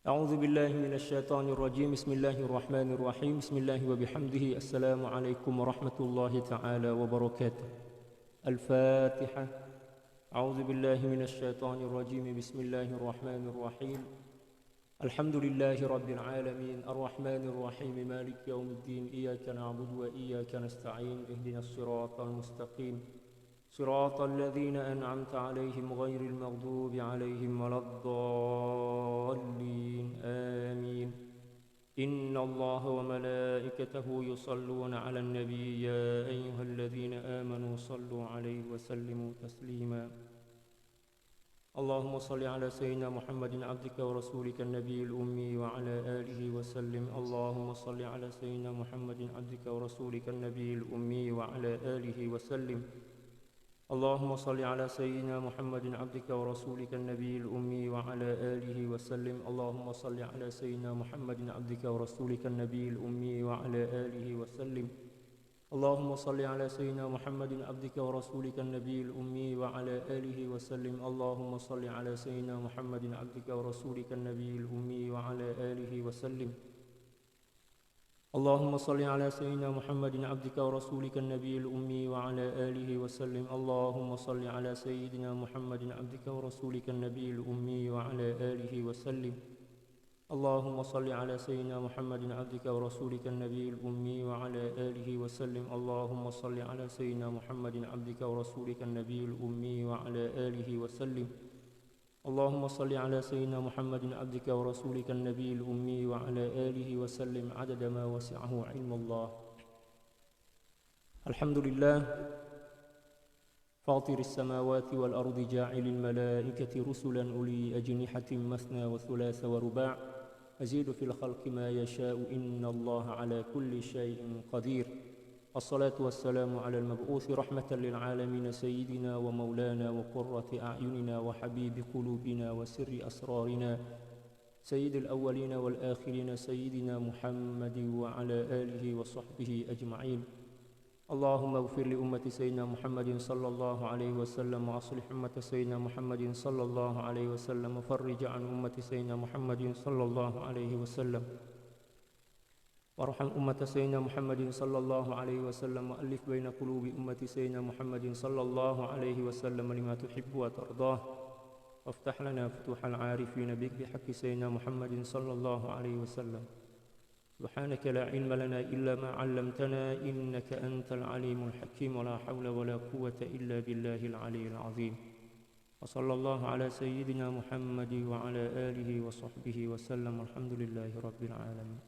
أعوذ بالله من الشيطان الرجيم بسم الله الرحمن الرحيم بسم الله وبحمده السلام عليكم ورحمة الله تعالى وبركاته الفاتحة أعوذ بالله من الشيطان الرجيم بسم الله الرحمن الرحيم الحمد لله رب العالمين الرحمن الرحيم مالك يوم الدين إياك نعبد وإياك نستعين اهدنا الصراط المستقيم صراط الذين أنعمت عليهم غير المغضوب عليهم ولا الضالين آمين إن الله وملائكته يصلون على النبي يا أيها الذين آمنوا صلوا عليه وسلموا تسليما اللهم صل على سيدنا محمد عبدك ورسولك النبي الأمي وعلى آله وسلم اللهم صل على سيدنا محمد عبدك ورسولك النبي الأمي وعلى آله وسلم اللهم صل على سيدنا محمد عبدك ورسولك النبي الأمي وعلى آله وسلم اللهم صل على سيدنا محمد عبدك ورسولك النبي الأمي وعلى آله وسلم اللهم صل على سيدنا محمد عبدك ورسولك النبي الأمي وعلى آله وسلم اللهم صل على سيدنا محمد عبدك ورسولك النبي الأمي وعلى آله وسلم اللهم صل على سيدنا محمد عبدك ورسولك النبي الأمي وعلى آله وسلم اللهم صل على سيدنا محمد عبدك ورسولك النبي الأمي وعلى آله وسلم اللهم صل على سيدنا محمد عبدك ورسولك النبي الأمي وعلى آله وسلم اللهم صل على سيدنا محمد عبدك ورسولك النبي الأمي وعلى آله وسلم اللهم صل على سيدنا محمد عبدك ورسولك النبي الأمي وعلى آله وسلم عدد ما وسعه علم الله الحمد لله فاطر السماوات والأرض جاعل الملائكة رسلا أولي أجنحة مثنى وثلاث ورباع أزيد في الخلق ما يشاء إن الله على كل شيء قدير الصلاة والسلام على المبعوث رحمة للعالمين سيدنا ومولانا وقرة أعيننا وحبيب قلوبنا وسر أسرارنا سيد الأولين والآخرين سيدنا محمد وعلى آله وصحبه أجمعين اللهم اغفر لأمة سيدنا محمد صلى الله عليه وسلم وأصلح أمة سيدنا محمد صلى الله عليه وسلم وفرج عن أمة سيدنا محمد صلى الله عليه وسلم وارحم أمة سيدنا محمد صلى الله عليه وسلم وألف بين قلوب أمة سيدنا محمد صلى الله عليه وسلم لما تحب وترضاه وافتح لنا فتوح العارفين بك بحق سيدنا محمد صلى الله عليه وسلم سبحانك لا علم لنا إلا ما علمتنا إنك أنت العليم الحكيم ولا حول ولا قوة إلا بالله العلي العظيم وصلى الله على سيدنا محمد وعلى آله وصحبه وسلم الحمد لله رب العالمين.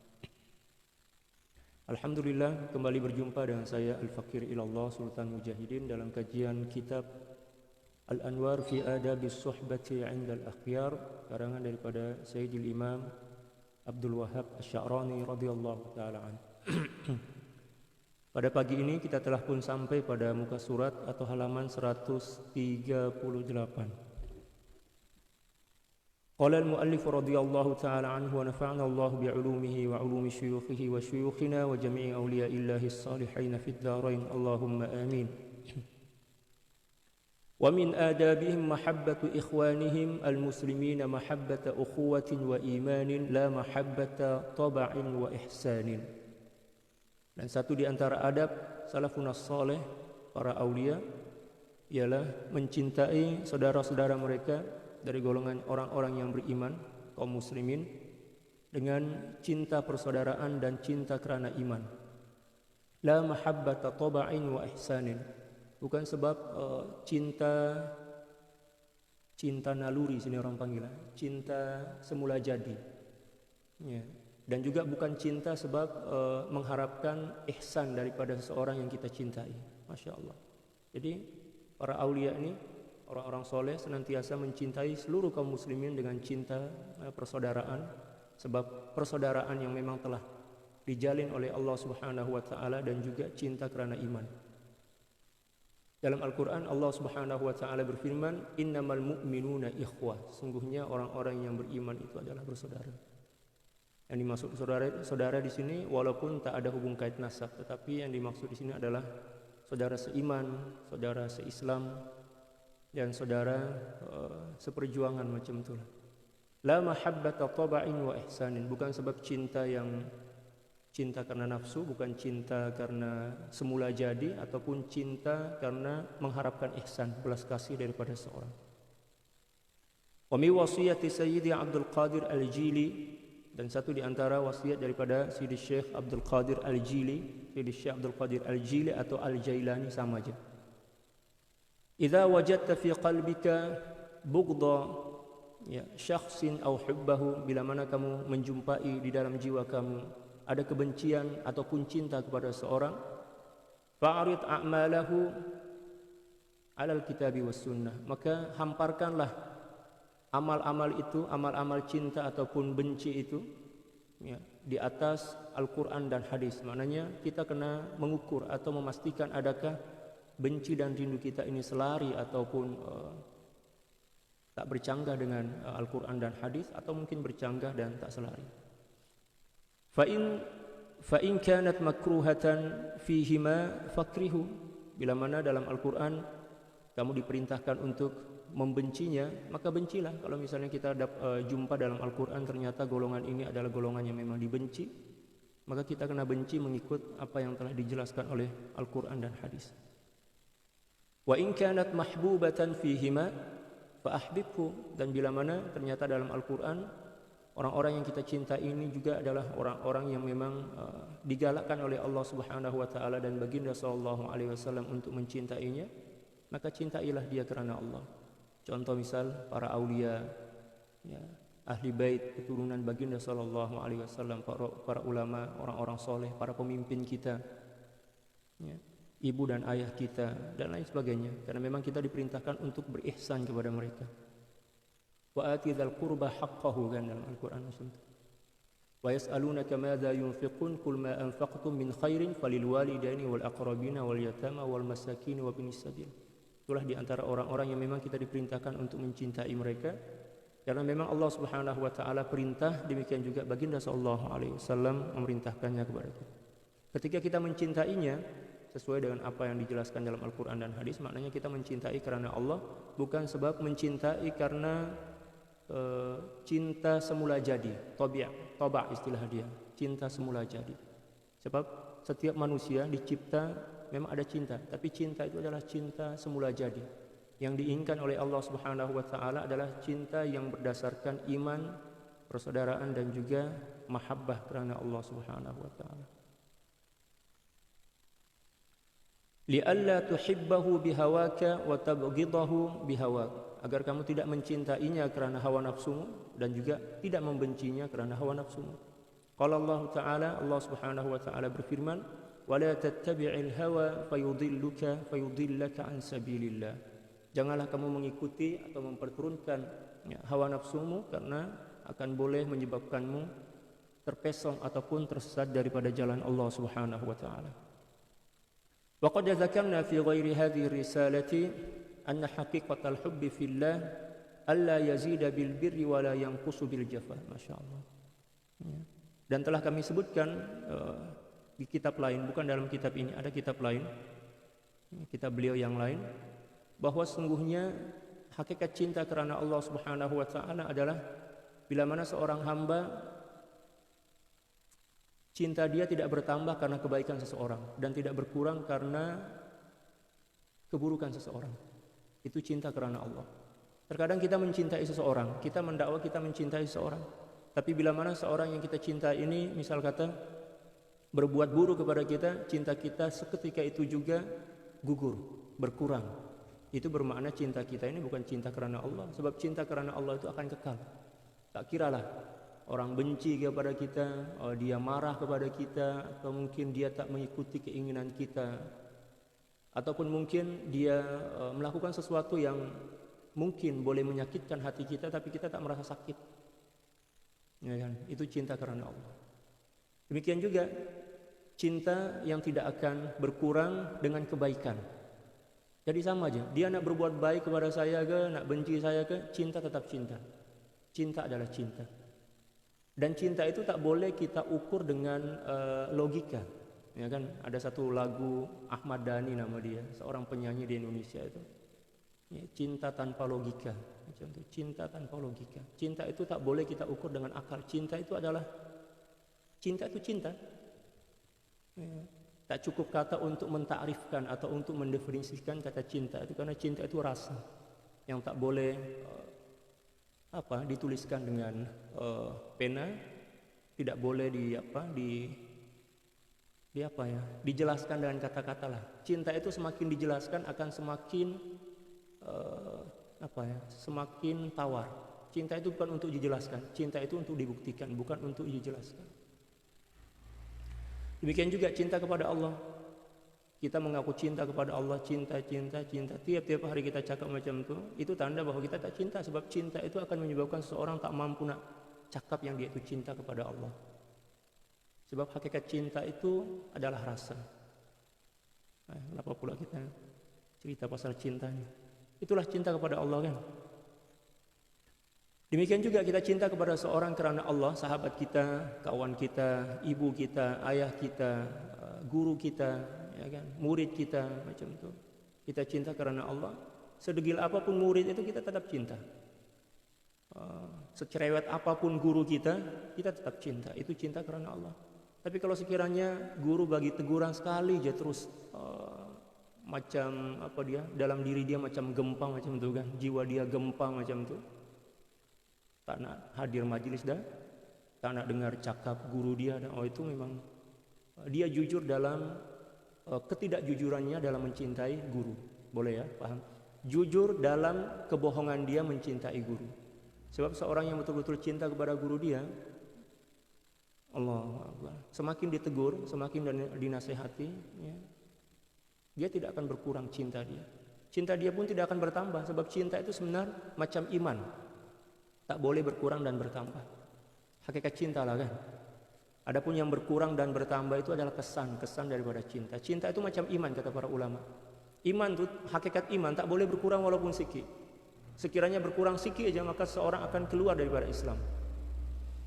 Alhamdulillah, kembali berjumpa dengan saya Al-Fakir Ilallah Sultan Mujahidin dalam kajian kitab Al-Anwar fi Adabis Suhbati 'inda al-Akhyar karangan daripada Sayyidil Imam Abdul Wahhab Asy-Sya'rani radhiyallahu taala an. Pada pagi ini kita telah pun sampai pada muka surat atau halaman 138. Qala al-muallif radhiyallahu ta'ala anhu wa nafa'ana Allah bi'ulumihi wa 'ulumi syuyukhihi wa syuyukhina wa jami'i awliya'illahi as-salihin fid dharain Allahumma amin. Wa min adabihim mahabbatu ikhwanihim al-muslimina mahabbata ukhuwatin wa imanin la mahabbata taba'in wa ihsanin. Dan satu di antara adab salafun as-salih para aulia ialah mencintai saudara-saudara mereka dari golongan orang-orang yang beriman, kaum muslimin, dengan cinta persaudaraan dan cinta kerana iman. La mahabbata taba'in wa ihsanin. Bukan sebab cinta naluri sini orang panggil, cinta semula jadi. Ya. Dan juga bukan cinta sebab mengharapkan ihsan daripada seseorang yang kita cintai. Masya Allah. Jadi para aulia ini, orang-orang soleh senantiasa mencintai seluruh kaum muslimin dengan cinta persaudaraan, sebab persaudaraan yang memang telah dijalin oleh Allah Subhanahu wa taala dan juga cinta kerana iman. Dalam Al-Qur'an Allah Subhanahu wa taala berfirman, "Innamal mu'minuna ikhwah." Sungguhnya orang-orang yang beriman itu adalah bersaudara. Yang dimaksud saudara di sini walaupun tak ada hubung kait nasab, tetapi yang dimaksud di sini adalah saudara seiman, saudara seislam, dan saudara seperjuangan macam itulah. La mahabbata taba'in wa ihsanin, bukan sebab cinta yang cinta karena nafsu, bukan cinta karena semula jadi, ataupun cinta karena mengharapkan ihsan, belas kasih daripada seorang. Wa mi wasiyati Sayyidi Abdul Qadir Al-Jili, dan satu di antara wasiat daripada Sayyidi Syekh Abdul Qadir Al-Jili, Sayyidi Syekh Abdul Qadir Al-Jili atau Al-Jailani sama aja. Idza wajadta fi qalbika bughdha syakhsin aw hubbahu, bila mana kamu menjumpai di dalam jiwa kamu ada kebencian ataupun cinta kepada seorang, fa'rid a'malahu 'alal kitabi was sunnah, maka hamparkanlah amal-amal itu, amal-amal cinta ataupun benci itu di atas Al-Quran dan hadis. Maknanya kita kena mengukur atau memastikan adakah benci dan rindu kita ini selari ataupun tak bercanggah dengan Al-Quran dan hadis, atau mungkin bercanggah dan tak selari. Fa'in kanat makruhatan fihima fakrihu, bila mana dalam Al-Quran kamu diperintahkan untuk membencinya, maka bencilah. Kalau misalnya kita jumpa dalam Al-Quran ternyata golongan ini adalah golongan yang memang dibenci, maka kita kena benci mengikut apa yang telah dijelaskan oleh Al-Quran dan hadis. Wa in kanat mahbubatan fihima fa'ahbibhu, dan bila mana ternyata dalam Al-Quran orang-orang yang kita cinta ini juga adalah orang-orang yang memang digalakkan oleh Allah Subhanahu wa taala dan baginda sallallahu alaihi wasallam untuk mencintainya, maka cintailah dia kerana Allah. Contoh misal para aulia, ahli bait keturunan baginda sallallahu alaihi wasallam, para ulama, orang-orang soleh, para pemimpin kita, ibu dan ayah kita dan lain sebagainya, karena memang kita diperintahkan untuk berihsan kepada mereka. Wa ati dzal qurba haqqahu, kan dalam Al-Qur'an. Wa yas'alunaka madza yunfiqun qul ma anfaqtum min khairin falil walidaini wal aqrabina wal yatama wal masakin wa binis sabil. Itulah di antara orang-orang yang memang kita diperintahkan untuk mencintai mereka, karena memang Allah Subhanahu wa taala perintah, demikian juga baginda sallallahu alaihi wasallam memerintahkannya kepada kita. Ketika kita mencintainya sesuai dengan apa yang dijelaskan dalam Al-Quran dan hadis, maknanya kita mencintai karena Allah, bukan sebab mencintai karena cinta semula jadi, toba istilah dia, cinta semula jadi. Sebab setiap manusia dicipta memang ada cinta, tapi cinta itu adalah cinta semula jadi. Yang diinginkan oleh Allah Subhanahu wa taala adalah cinta yang berdasarkan iman, persaudaraan dan juga mahabbah kerana Allah Subhanahu wa taala. Li'alla tuhibbahu bihawaka wa tabghidahu bihawak, agar kamu tidak mencintainya kerana hawa nafsumu dan juga tidak membencinya kerana hawa nafsumu. Qala Allah Ta'ala, Allah Subhanahu wa taala berfirman, "Wa la tattabi'il hawa fayudillaka an sabilillah." Janganlah kamu mengikuti atau memperturunkan hawa nafsumu, karena akan boleh menyebabkanmu terpesong ataupun tersesat daripada jalan Allah Subhanahu wa taala. وقد ذكرنا في غير هذه الرسالة أن حقيقة الحب في الله ألا يزيد بالبر ولا ينقص بالجفاء. Masya Allah. Dan telah kami sebutkan di kitab lain, bukan dalam kitab ini, ada kitab lain, kitab beliau yang lain, bahwa sungguhnya hakikat cinta kerana Allah Subhanahu wa taala adalah bila mana seorang hamba cinta dia tidak bertambah karena kebaikan seseorang dan tidak berkurang karena keburukan seseorang. Itu cinta kerana Allah. Terkadang kita mencintai seseorang, kita mendakwa kita mencintai seseorang, tapi bila mana seorang yang kita cintai ini misal kata berbuat buruk kepada kita, cinta kita seketika itu juga gugur, berkurang. Itu bermakna cinta kita ini bukan cinta kerana Allah, sebab cinta kerana Allah itu akan kekal. Tak kiralah orang benci kepada kita, dia marah kepada kita, atau mungkin dia tak mengikuti keinginan kita, ataupun mungkin dia melakukan sesuatu yang mungkin boleh menyakitkan hati kita, tapi kita tak merasa sakit. Ya kan? Itu cinta kerana Allah. Demikian juga cinta yang tidak akan berkurang dengan kebaikan. Jadi sama aja, dia nak berbuat baik kepada saya ke, nak benci saya ke, cinta tetap cinta. Cinta adalah cinta. Dan cinta itu tak boleh kita ukur dengan logika. Ya kan? Ada satu lagu Ahmad Dhani nama dia, seorang penyanyi di Indonesia itu. Ya, cinta tanpa logika. macam itu. Cinta tanpa logika. Cinta itu tak boleh kita ukur dengan akal. Cinta itu cinta. Ya. Tak cukup kata untuk mentakrifkan atau untuk mendefinisikan kata cinta itu, karena cinta itu rasa yang tak boleh dituliskan dengan pena, tidak boleh dijelaskan dengan kata-kata lah. Cinta itu semakin dijelaskan akan semakin semakin tawar. Cinta itu bukan untuk dijelaskan, cinta itu untuk dibuktikan, bukan untuk dijelaskan. Demikian juga cinta kepada Allah. Kita mengaku cinta kepada Allah, cinta. Tiap-tiap hari kita cakap macam itu tanda bahwa kita tak cinta, sebab cinta itu akan menyebabkan seseorang tak mampu nak cakap yang dia itu cinta kepada Allah. Sebab hakikat cinta itu adalah rasa. Kenapa pula kita cerita pasal cinta ini? Itulah cinta kepada Allah kan. Demikian juga kita cinta kepada seorang karena Allah, sahabat kita, kawan kita, ibu kita, ayah kita, guru kita, ya kan, murid kita, macam itu. Kita cinta karena Allah. Sedegil apapun murid itu kita tetap cinta. Secerewet apapun guru kita tetap cinta. Itu cinta karena Allah. Tapi kalau sekiranya guru bagi teguran sekali aja terus macam dalam diri dia macam gempa macam itu kan, jiwa dia gempa macam itu. Tak nak hadir majelis dah, tak nak dengar cakap guru dia dah. Itu memang dia jujur dalam ketidakjujurannya dalam mencintai guru. Boleh ya, paham? Jujur dalam kebohongan dia mencintai guru. Sebab seorang yang betul-betul cinta kepada guru dia, Allah, semakin ditegur, semakin dinasehati, ya, dia tidak akan berkurang cinta dia. Cinta dia pun tidak akan bertambah, sebab cinta itu sebenarnya macam iman. Tak boleh berkurang dan bertambah. Hakikat cinta lah kan. Adapun yang berkurang dan bertambah itu adalah kesan daripada cinta. Cinta itu macam iman kata para ulama. Iman itu, hakikat iman tak boleh berkurang walaupun sikit. Sekiranya berkurang sikit aja maka seorang akan keluar daripada Islam.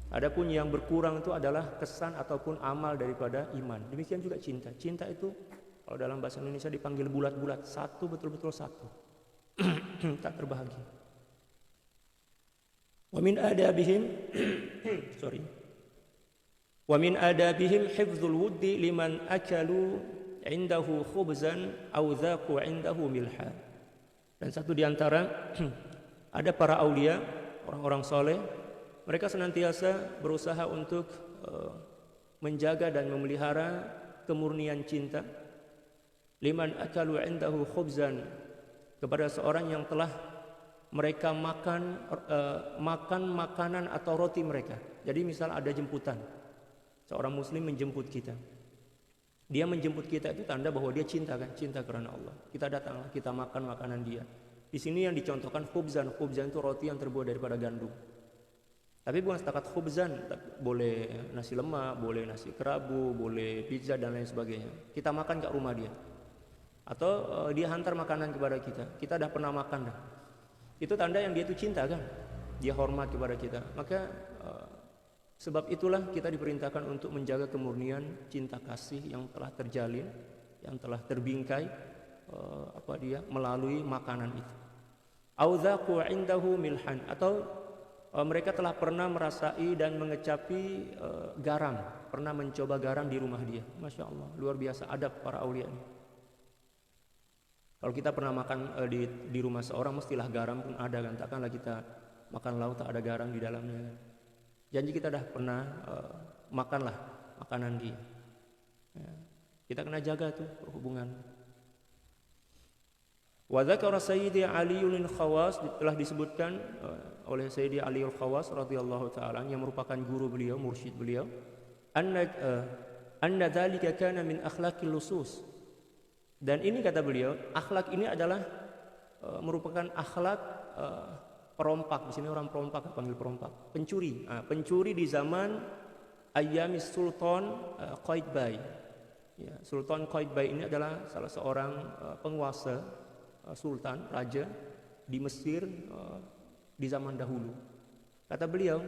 Adapun yang berkurang itu adalah kesan ataupun amal daripada iman. Demikian juga cinta. Cinta itu kalau dalam bahasa Indonesia dipanggil bulat-bulat, satu, betul-betul satu. Tak terbahagi. Wa min adabihim hifdzul wuddi liman akalu indahu khubzan aw dhaqu indahu milha. Dan satu di antara ada para aulia, orang-orang soleh, mereka senantiasa berusaha untuk menjaga dan memelihara kemurnian cinta. Liman akalu indahu khubzan, kepada seorang yang telah mereka makan makanan atau roti mereka. Jadi misal ada jemputan, seorang muslim menjemput kita, dia menjemput kita itu tanda bahwa dia cinta kan, cinta karena Allah. Kita datang, kita makan makanan dia. Di sini yang dicontohkan khubzan itu roti yang terbuat daripada gandum. Tapi bukan setakat khubzan, boleh nasi lemak, boleh nasi kerabu, boleh pizza dan lain sebagainya. Kita makan kat rumah dia, atau dia hantar makanan kepada kita. Kita dah pernah makan dah. Itu tanda yang dia itu cinta kan, dia hormat kepada kita. Maka sebab itulah kita diperintahkan untuk menjaga kemurnian cinta kasih yang telah terjalin, yang telah terbingkai melalui makanan itu. Audzaqu indahu milhan, atau mereka telah pernah merasai dan mengecapi garam, pernah mencoba garam di rumah dia. Masya Allah, luar biasa adab para aulia ini. Kalau kita pernah makan di rumah seorang, mestilah garam pun ada kan. Takkanlah kita makan lauk tak ada garam di dalamnya. Janji kita dah pernah makanlah makanan dia. Ya. Kita kena jaga tuh hubungan. Wa dzakara Sayyidi Aliul Khawas, telah disebutkan oleh Sayyidi Aliul Khawas radhiyallahu taala yang merupakan guru beliau, mursyid beliau, anna dzalika kana min akhlaqil lusus. Dan ini kata beliau, akhlak ini adalah merupakan akhlak perompak. Di sini orang perompak, panggil perompak, pencuri. Pencuri di zaman Ayyamis Sultan Qaitbay. Ya, Sultan Qaitbay ini adalah salah seorang penguasa, sultan, raja di Mesir di zaman dahulu. Kata beliau,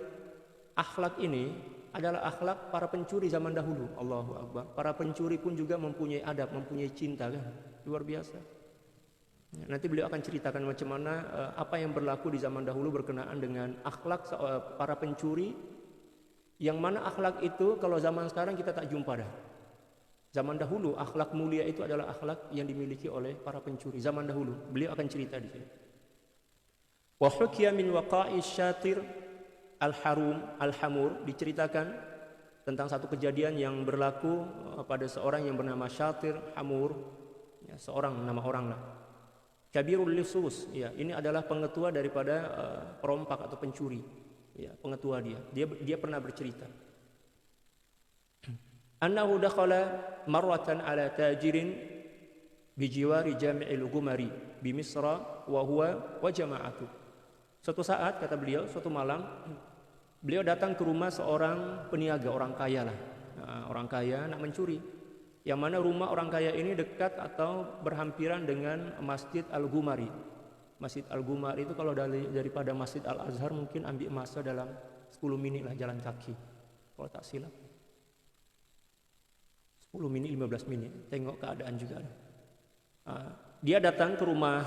akhlak ini adalah akhlak para pencuri zaman dahulu. Allahu Akbar. Para pencuri pun juga mempunyai adab, mempunyai cinta kan. Luar biasa. Nanti beliau akan ceritakan macam mana apa yang berlaku di zaman dahulu berkenaan dengan akhlak para pencuri, yang mana akhlak itu kalau zaman sekarang kita tak jumpa dah. Zaman dahulu akhlak mulia itu adalah akhlak yang dimiliki oleh para pencuri zaman dahulu. Beliau akan cerita di sini. Wa hukiya min waqa'i syatir al-hamur, diceritakan tentang satu kejadian yang berlaku pada seorang yang bernama Syatir Hamur, ya, seorang nama orang lah. Kabirul Lusus, ya, ini adalah pengetua daripada perompak atau pencuri. Ya, pengetua dia pernah bercerita. Annahu dakhala marratan ala tajirin bijiwari Jami'il Gumari bi Misra wa huwa wa jama'atu. Suatu saat, kata beliau, suatu malam beliau datang ke rumah seorang peniaga, orang kaya lah. Nah, orang kaya nak mencuri. Yang mana rumah orang kaya ini dekat atau berhampiran dengan Masjid Al-Gumari. Masjid Al-Gumari itu kalau daripada Masjid Al-Azhar mungkin ambil masa dalam 10 menit lah jalan kaki. Kalau tak silap. 10 menit, 15 menit. Tengok keadaan juga. Dia datang ke rumah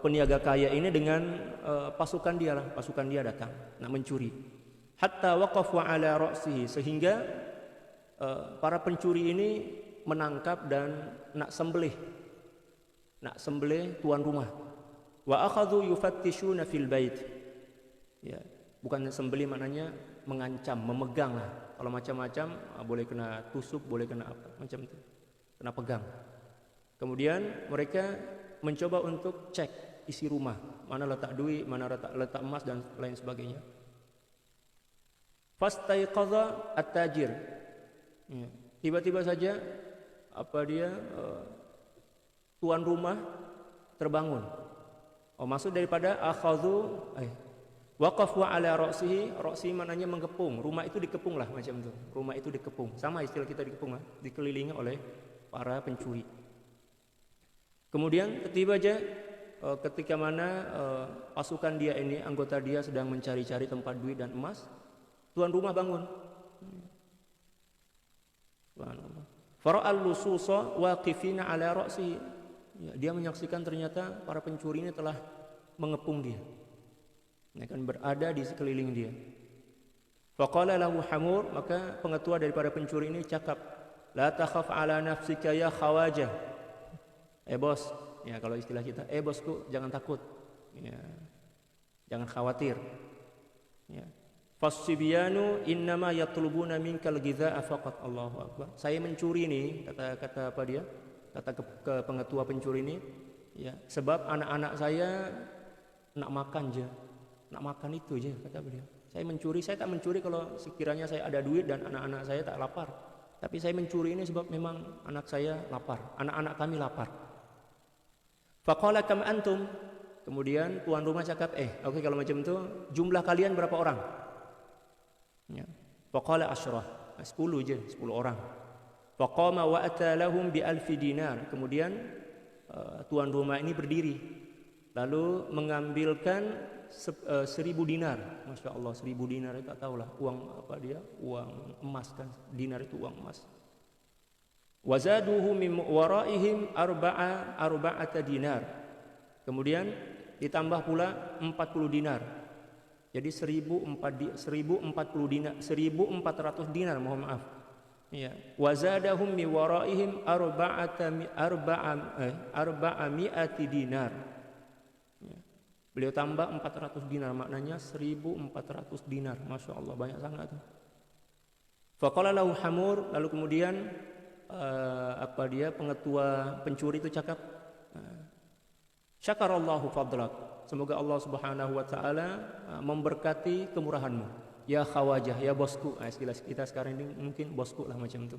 peniaga kaya ini dengan pasukan dia lah. Pasukan dia datang nak mencuri. Hatta waqafu ala ra'sihi, sehingga para pencuri ini menangkap dan nak sembelih tuan rumah. Wa akhadhu yufattishuna fil bait. Ya, bukan sembelih maknanya mengancam, memegang lah. Kalau macam-macam boleh kena tusuk, boleh kena apa macam itu. Kena pegang. Kemudian mereka mencoba untuk cek isi rumah, mana letak duit, mana letak emas dan lain sebagainya. Fastaiqadha at-tajir. Ya, tiba-tiba saja tuan rumah terbangun. Maksud daripada akhadhu waqafu ala ra'sihi, ra'si maknanya mengepung. Rumah itu dikepung lah macam tu. Rumah itu dikepung. Sama istilah kita dikepung lah, dikelilingi oleh para pencuri. Kemudian tiba aja ketika mana pasukan dia ini, anggota dia sedang mencari-cari tempat duit dan emas, tuan rumah bangun. Subhanallah. Fara'al lususa waqifina ala ra'sihi. Ya, dia menyaksikan ternyata para pencuri ini telah mengepung dia. Akan berada di sekeliling dia. Faqala lahu Hamur, maka pengetua daripada pencuri ini cakap, la takhaf ala nafsika ya khawajah. Bos, ya kalau istilah kita, bosku jangan takut. Ya, jangan khawatir. Ya. Fas-sibyanu innama yatlubuna minkal ghidha'a faqat. Allahu akbar. Saya mencuri nih, kata apa dia? Kata ke pengetua pencuri ini, ya, sebab anak-anak saya nak makan je. Nak makan itu je, kata beliau. Saya mencuri, saya tak mencuri kalau sekiranya saya ada duit dan anak-anak saya tak lapar. Tapi saya mencuri ini sebab memang anak saya lapar, anak-anak kami lapar. Faqala kam antum. Kemudian tuan rumah cakap, oke, kalau macam itu jumlah kalian berapa orang? Ya. Faqala asyrah, 10 je, 10 orang. Faqama wa atalahum bi alfi dinar. Kemudian tuan rumah ini berdiri lalu mengambilkan 1000 dinar. Masya Allah, 1000 dinar itu tak tahulah uang apa dia, uang emas kan, dinar itu uang emas. Wazaduhu min waraihim arba'ata dinar. Kemudian ditambah pula 40 dinar. Jadi 1040 dinar, 1400 dinar, mohon maaf. Ya, wazadahum min waraihim arba'ami'ati dinar. Ya. Beliau tambah 400 dinar, maknanya 1400 dinar. Masya Allah, banyak sangat. Faqala lahu Hamur, lalu kemudian pengetua pencuri itu cakap, syakarallahu fadlak, semoga Allah Subhanahu wa taala memberkati kemurahanmu. Ya khawajah, ya bosku. Istilah kita sekarang ini mungkin bosku lah macam itu.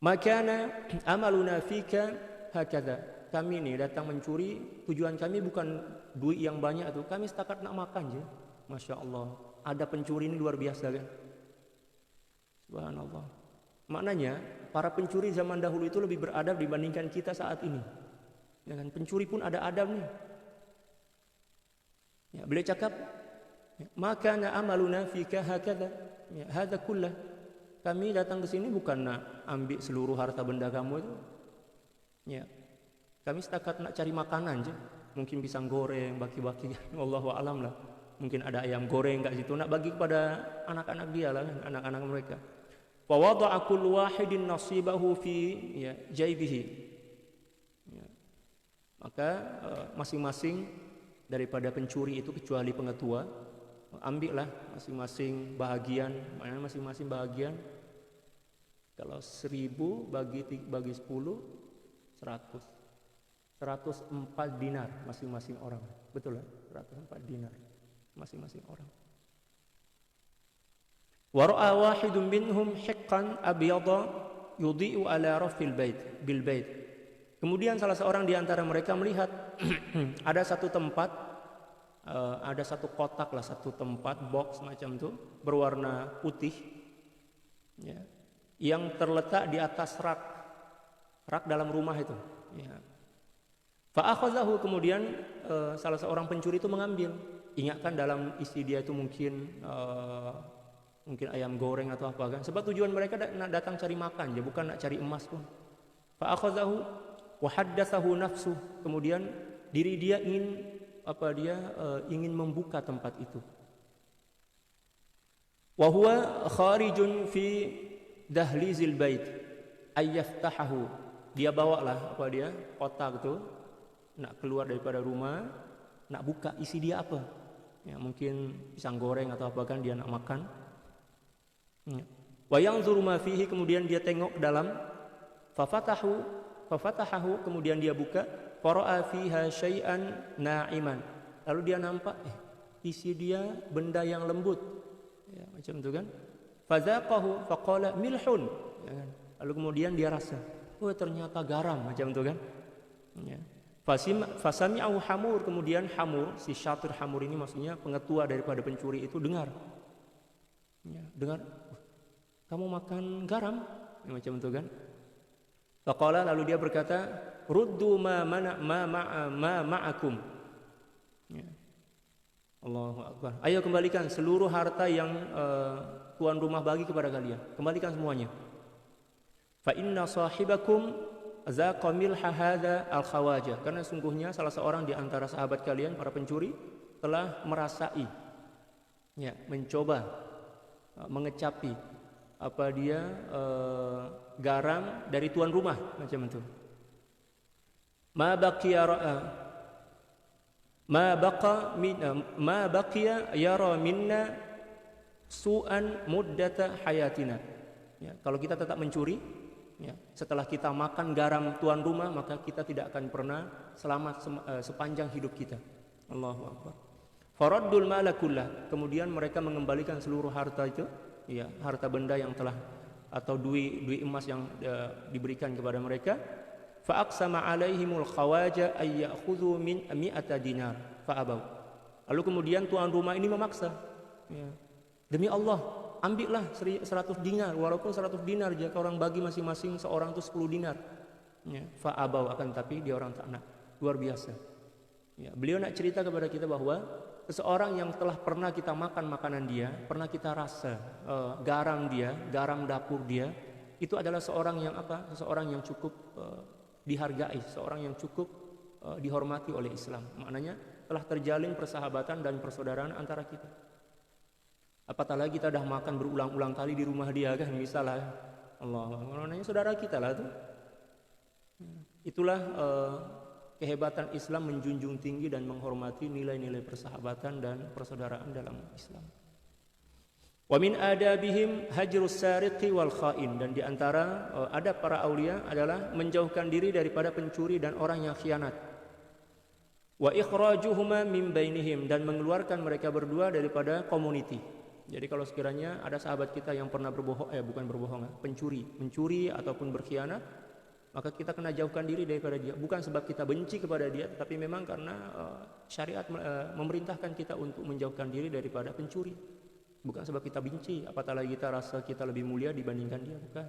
Makana amaluna fika hakadha. Kami ni datang mencuri, tujuan kami bukan duit yang banyak tu. Kami setakat nak makan je. Masya Allah. Ada pencuri ini luar biasa kan? Subhanallah. Maknanya para pencuri zaman dahulu itu lebih beradab dibandingkan kita saat ini. Ya kan? Pencuri pun ada adab nih. Ya, beliau cakap, maka na amaluna fika hakadha. Ya, hadza kullah. Kami datang ke sini bukan nak ambil seluruh harta benda kamu itu. Ya. Kami setakat nak cari makanan aja. Mungkin pisang goreng, bagi-bagi. Wallahu alam lah. Mungkin ada ayam goreng kat situ, nak bagi kepada anak-anak dia lah, anak-anak mereka. Wa wada'a kullu wahidin nasibahu fi jaybihi. Maka masing-masing daripada pencuri itu kecuali pengetua, ambillah masing-masing bahagian. Mana masing-masing bahagian? Kalau 1000 bagi 10, 100. 104 dinar masing-masing orang. Betul lah, 104 dinar masing-masing orang. Wa ra'a wahidun minhum hiqqan abyada yudhi'u ala rafil bil bait. Kemudian salah seorang di antara mereka melihat ada satu tempat, ada satu kotak lah, satu tempat box macam itu berwarna putih, ya, yang terletak di atas rak dalam rumah itu. Ya. Fa akhazahu, kemudian salah seorang pencuri itu mengambil. Ingatkan dalam isi dia itu mungkin ayam goreng atau apa kan. Sebab tujuan mereka nak datang cari makan, ya bukan nak cari emas pun. Fa akhazahu wa haddatsahu nafsu, kemudian diri dia ingin membuka tempat itu. Wa huwa kharijun fi dahlizil bait ayyaftahu. Dia bawalah kotak itu, nak keluar daripada rumah, nak buka, isi dia apa? Ya, mungkin pisang goreng atau apa kan dia nak makan. Wa yanzuru ma fihi, kemudian dia tengok ke dalam. Fafatahahu, kemudian dia buka. Fara'a fiha syai'an na'iman. Lalu dia nampak isi dia benda yang lembut. Ya, macam itu kan. Fadzaqahu faqala milhun. Ya, kan? Lalu kemudian dia rasa, oh ternyata garam, macam itu kan. Ya. Fasami'ahu hamur, kemudian hamur, si syatir hamur ini maksudnya pengetua daripada pencuri itu dengar. Ya, dengar, kamu makan garam, ya, macam itu kan. Faqala, lalu dia berkata, ruddu ma ma'akum. Ya. Allahu akbar. Ayo kembalikan seluruh harta yang tuan rumah bagi kepada kalian. Kembalikan semuanya. Fa inna sahibakum zaqa milha hadza al-khawaja, karena sungguhnya salah seorang di antara sahabat kalian para pencuri telah merasai, ya, mencoba mengecapi garam dari tuan rumah, macam itu. Ma baqiya yara minna su'an muddata hayatina. Ya, kalau kita tetap mencuri, ya, setelah kita makan garam tuan rumah, maka kita tidak akan pernah selamat sepanjang hidup kita. Allahu akbar. Faraddul mala kullah, kemudian mereka mengembalikan seluruh harta itu, ya, harta benda yang telah atau duit emas yang diberikan kepada mereka. Fa aqsama alaihimul khawaja ay ya'khudhu min 100 dinar fa abaw. Lalu kemudian tuan rumah ini memaksa, ya, demi Allah, ambillah 100 dinar, walaupun 100 dinar jika orang bagi masing-masing seorang itu 10 dinar. Ya, fa abaw, akan tapi dia orang tak nak. Luar biasa. Ya, beliau nak cerita kepada kita bahwa seseorang yang telah pernah kita makan makanan dia, pernah kita rasa garam dia, garam dapur dia, itu adalah seorang yang cukup dihargai, seorang yang cukup dihormati oleh Islam. Maknanya telah terjalin persahabatan dan persaudaraan antara kita. Apatah lagi kita dah makan berulang-ulang kali di rumah dia kan, misalnya Allah, maknanya saudara kita lah tuh. Itulah kehebatan Islam menjunjung tinggi dan menghormati nilai-nilai persahabatan dan persaudaraan dalam Islam. Wa min adabihim hajrus sariqi wal khain, dan di antara adab para aulia adalah menjauhkan diri daripada pencuri dan orang yang khianat. Wa ikhrajuhuma min bainihim, dan mengeluarkan mereka berdua daripada community. Jadi kalau sekiranya ada sahabat kita yang pernah mencuri ataupun berkhianat, maka kita kena jauhkan diri daripada dia. Bukan sebab kita benci kepada dia, tapi memang karena syariat memerintahkan kita untuk menjauhkan diri daripada pencuri. Bukan sebab kita benci, apatah lagi kita rasa kita lebih mulia dibandingkan dia, bukan.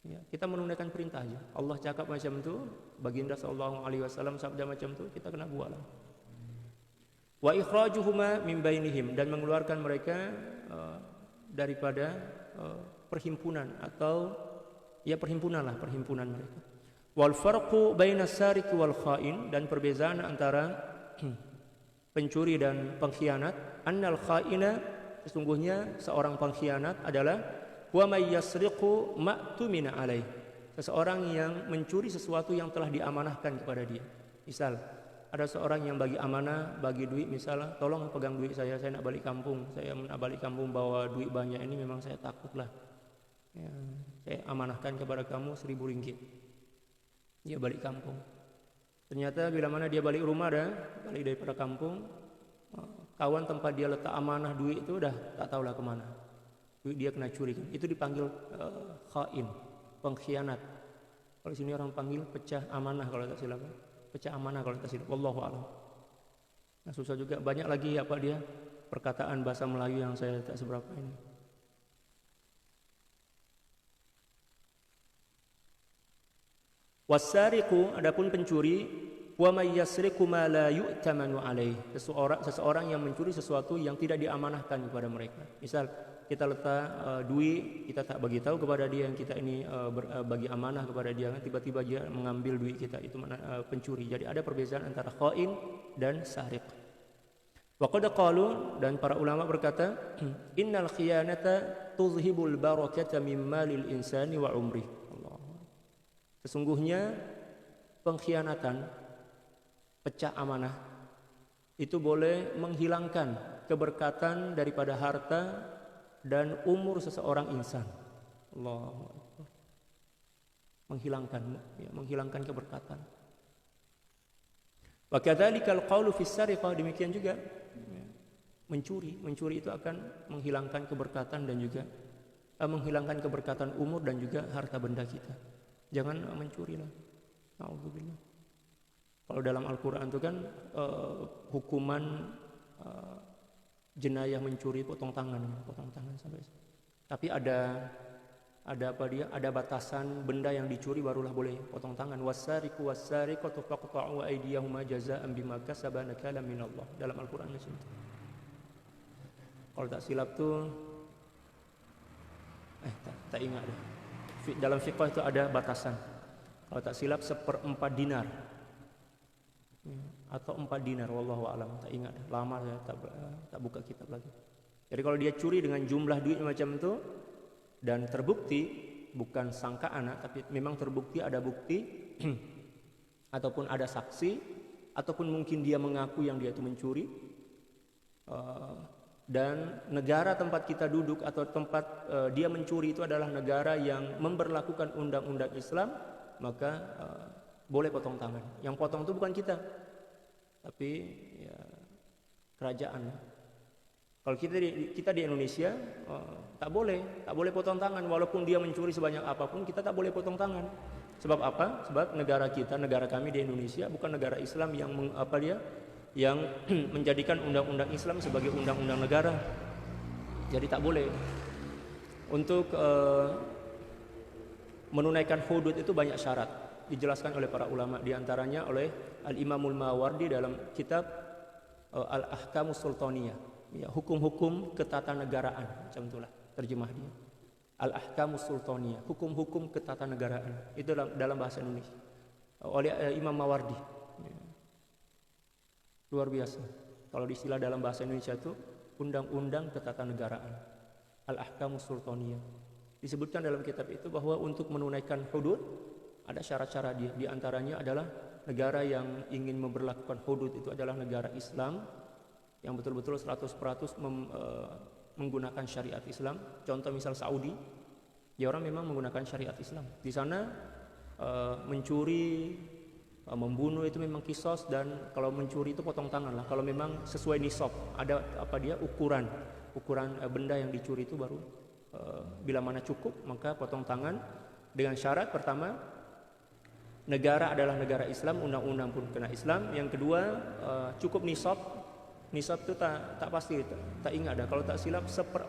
Ya, kita menunaikan perintah aja. Allah cakap macam itu, baginda sallallahu alaihi wasallam sabda macam itu, kita kena buatlah. Wa ikhrajuhuma min bainihim, dan mengeluarkan mereka daripada perhimpunan atau ya perhimpunan mereka. Wal farqu bainas sariq wal kha'in, dan perbedaan antara pencuri dan pengkhianat, annal kha'ina, sesungguhnya seorang pengkhianat adalah wa may yasriqu ma'tumina alaih, seseorang yang mencuri sesuatu yang telah diamanahkan kepada dia. Misal ada seorang yang bagi amanah, bagi duit, misalnya tolong pegang duit saya nak balik kampung, saya nak balik kampung bawa duit banyak ini, memang saya takutlah ya, saya amanahkan kepada kamu 1.000 ringgit. Dia balik kampung, ternyata bila mana dia balik rumah dah, balik daripada kampung, kawan tempat dia letak amanah duit itu dah tak tahulah kemana, duit dia kena curi. Itu dipanggil khain, pengkhianat. Kalau sini orang panggil pecah amanah kalau tak silap, pecah amanah kalau tak silap. Wallahu a'lam. Nah, susah juga, banyak lagi apa dia perkataan bahasa Melayu yang saya tak seberapa ini. Wasariqu, adapun pencuri, wa may yasriqu ma la yu'tamanu alaih, seseorang yang mencuri sesuatu yang tidak diamanahkan kepada mereka. Misal kita letak duit, kita tak bagi tahu kepada dia yang kita ini bagi amanah kepada dia, tiba-tiba dia mengambil duit kita, itu pencuri. Jadi ada perbedaan antara khain dan sariq. Wa qad qalu, dan para ulama berkata, innal khiyanata tuzhibul barakata min malil insani wa umri. Sesungguhnya pengkhianatan, pecah amanah, itu boleh menghilangkan keberkatan daripada harta dan umur seseorang insan. Allahu Akbar. Menghilangkan keberkatan. Wa kadzalikal qaulu fis sariqah, demikian juga mencuri itu akan menghilangkan keberkatan dan juga menghilangkan keberkatan umur dan juga harta benda kita. Jangan mencurilah. Nauzubillah. Kalau dalam Al-Qur'an itu kan hukuman jenayah mencuri potong tangan sampai. Tapi ada apa dia? Ada batasan benda yang dicuri barulah boleh potong tangan. Wasariqu wasariqatu faqta'u aydiyahuma jazaa'an bima kasaba nakalan minallah. Dalam Al-Qur'an itu. Kalau tak silap tuh tak ingat dah. Dalam fiqh itu ada batasan. Kalau tak silap 1/4 dinar atau 4 dinar, wallahu a'lam, tak ingat, lama saya tak buka kitab lagi. Jadi kalau dia curi dengan jumlah duit macam itu dan terbukti, bukan sangka anak, tapi memang terbukti, ada bukti ataupun ada saksi, ataupun mungkin dia mengaku yang dia itu mencuri, dan negara tempat kita duduk atau tempat dia mencuri itu adalah negara yang memberlakukan undang-undang Islam, maka boleh potong tangan. Yang potong itu bukan kita, tapi ya, kerajaan. Kalau kita di Indonesia tak boleh potong tangan, walaupun dia mencuri sebanyak apapun, kita tak boleh potong tangan. Sebab apa? Sebab negara kami di Indonesia bukan negara Islam yang menjadikan undang-undang Islam sebagai undang-undang negara. Jadi tak boleh. Untuk menunaikan hudud itu banyak syarat, dijelaskan oleh para ulama, diantaranya oleh Al-Imamul Mawardi dalam kitab Al-Ahkamus Sultaniyah, ya, hukum-hukum ketatanegaraan, macam itulah terjemah dia. Al-Ahkamus Sultaniyah, hukum-hukum ketatanegaraan, itu dalam bahasa Indonesia oleh Imam Mawardi. Luar biasa. Kalau istilah dalam bahasa Indonesia itu undang-undang ketatanegaraan, Al-Ahkamus Sultaniyah. Disebutkan dalam kitab itu bahwa untuk menunaikan hudud ada syarat-syarat dia. Di antaranya adalah negara yang ingin memberlakukan hudud itu adalah negara Islam yang betul-betul 100% menggunakan syariat Islam. Contoh misal Saudi, ya orang memang menggunakan syariat Islam. Di sana mencuri, membunuh itu memang kisos, dan kalau mencuri itu potong tangan lah. Kalau memang sesuai nisab, ada ukuran benda yang dicuri itu baru bila mana cukup maka potong tangan, dengan syarat pertama negara adalah negara Islam, undang-undang pun kena Islam. Yang kedua cukup nisab itu tak pasti, tak ingat dah. Kalau tak silap 1/4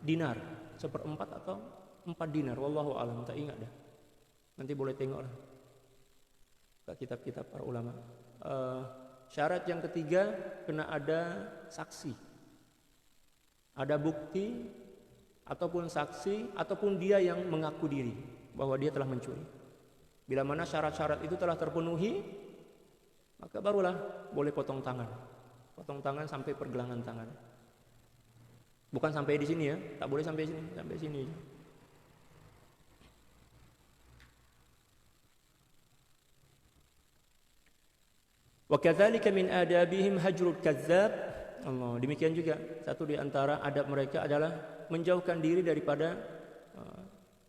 dinar, 1/4 atau 4 dinar, wallahu alam, tak ingat dah. Nanti boleh tengoklah kitab-kitab para ulama. Syarat yang ketiga kena ada saksi, ada bukti ataupun saksi ataupun dia yang mengaku diri. bahwa dia telah mencuri. Bila mana syarat-syarat itu telah terpenuhi, maka barulah boleh potong tangan. Potong tangan sampai pergelangan tangan. Bukan sampai di sini ya, tak boleh sampai sini, sampai sini. Wa kadzalika min adabihim hajrul kadzdzab. Allah, demikian juga satu di antara adab mereka adalah menjauhkan diri daripada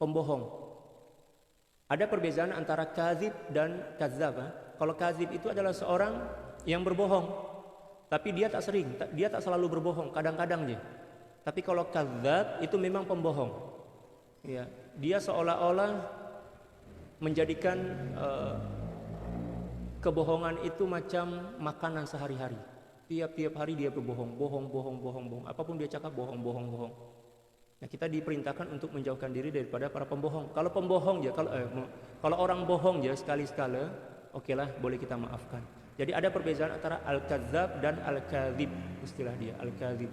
pembohong. Ada perbedaan antara kadzib dan kadzdzab. Kalau kadzib itu adalah seorang yang berbohong, tapi dia tak sering, dia tak selalu berbohong, kadang-kadang dia. Tapi kalau kadzdzab itu memang pembohong. Ya, dia seolah-olah menjadikan kebohongan itu macam makanan sehari-hari. Tiap-tiap hari dia berbohong, bohong. Apapun dia cakap bohong. Nah, kita diperintahkan untuk menjauhkan diri daripada para pembohong. Kalau pembohong ya, kalau orang bohong ya sekali-sekala, okelah, boleh kita maafkan. Jadi ada perbedaan antara al-kadzdzab dan al-kadzib, istilah dia al-kadzib.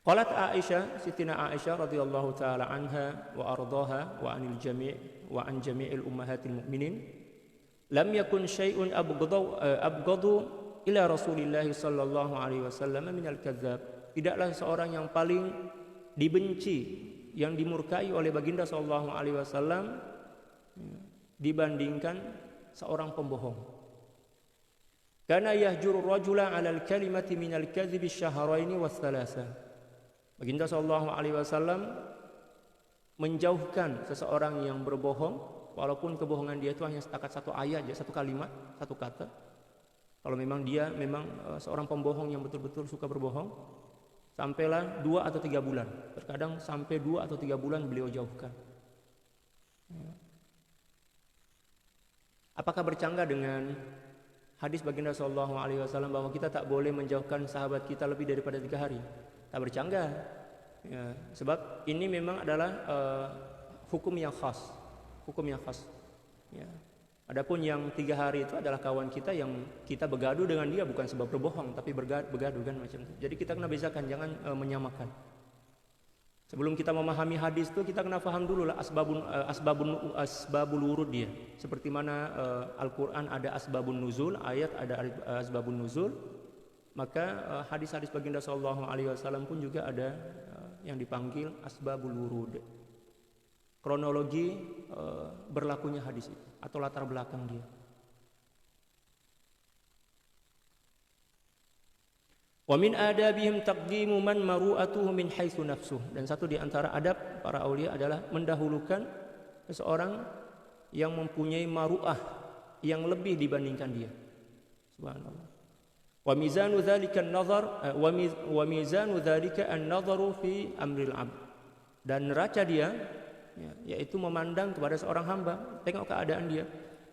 Qalat Aisyah, Sitina Aisyah radhiyallahu taala anha wa ardhaha wa anil jami' wa an jami'il ummahatil mu'minin, lam yakun syai'un abghadu ila Rasulillah sallallahu alaihi wasallam min al-kadzdzab. Tidaklah seorang yang paling dibenci, yang dimurkai oleh baginda sallallahu alaihi wasallam dibandingkan seorang pembohong. Kana yahjuru rajula 'ala al-kalimati min al-kadhibi asy-shahrayn was-thalatha. Baginda sallallahu alaihi wasallam menjauhkan seseorang yang berbohong, walaupun kebohongan dia itu hanya setakat satu ayat, satu kalimat, satu kata. Kalau memang dia seorang pembohong yang betul-betul suka berbohong, sampailah 2 atau 3 bulan. Terkadang sampai 2 atau 3 bulan beliau jauhkan. Apakah bercanggah dengan hadis baginda sallallahu alaihi wasallam bahwa kita tak boleh menjauhkan sahabat kita lebih daripada 3 hari? Tak bercanggah. Ya, sebab ini memang adalah hukum yang khas. Ya. Adapun yang 3 hari itu adalah kawan kita yang kita bergaduh dengan dia bukan sebab berbohong, tapi bergaduh kan macam itu. Jadi kita kena bezakan, jangan menyamakan. Sebelum kita memahami hadis itu kita kena faham dulu lah asbabul wurud dia. Seperti mana Al-Qur'an ada asbabun nuzul, ayat ada asbabun nuzul, maka hadis-hadis baginda sallallahu alaihi wasallam pun juga ada yang dipanggil asbabul wurud. Kronologi berlakunya hadis itu atau latar belakang dia. Wa min adabihim taqdimu man maru'atuhu min haitsu nafsuh. Dan satu di antara adab para aulia adalah mendahulukan seseorang yang mempunyai maru'ah yang lebih dibandingkan dia. Subhanallah. Wa mizanu dzalika an-nazar wa mizanu dzalika an-nazaru fi amril 'abd. Dan neraca dia yaitu memandang kepada seorang hamba, tengok keadaan dia.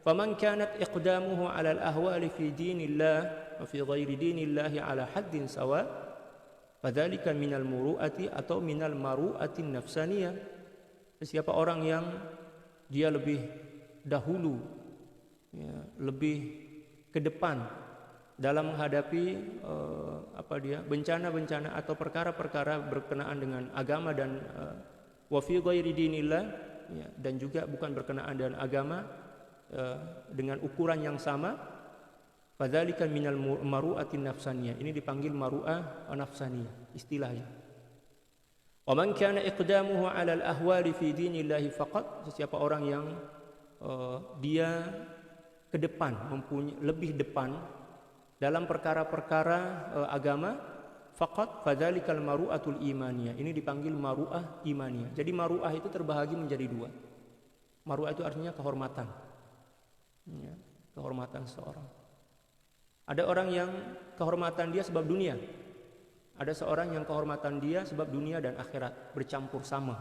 Faman kanat iqdamuhu 'ala al-ahwali fi dinillah wa fi ghairi dinillah 'ala haddin sawa, fadzalika minal muru'ati atau minal maru'atin nafsaniyah. Siapa orang yang dia lebih dahulu, lebih ke depan dalam menghadapi bencana-bencana atau perkara-perkara berkenaan dengan agama dan wa fi ghairi dinillah, dan juga bukan berkenaan dengan agama dengan ukuran yang sama, fadzalika minal maru'atin nafsaniyah. Ini dipanggil maru'ah nafsaniyah istilahnya. Wa man kana iqdamuhu 'ala al-ahwali fi dinillah faqat. Sesiapa orang yang dia ke depan, mempunyai lebih depan dalam perkara-perkara agama, faqat fadzalikal maru'atul imaniyah. Ini dipanggil maru'ah imaniyah. Jadi maru'ah itu terbahagi menjadi 2. Maru'ah itu artinya kehormatan. Kehormatan seseorang. Ada orang yang kehormatan dia sebab dunia. Ada seorang yang kehormatan dia sebab dunia dan akhirat bercampur sama.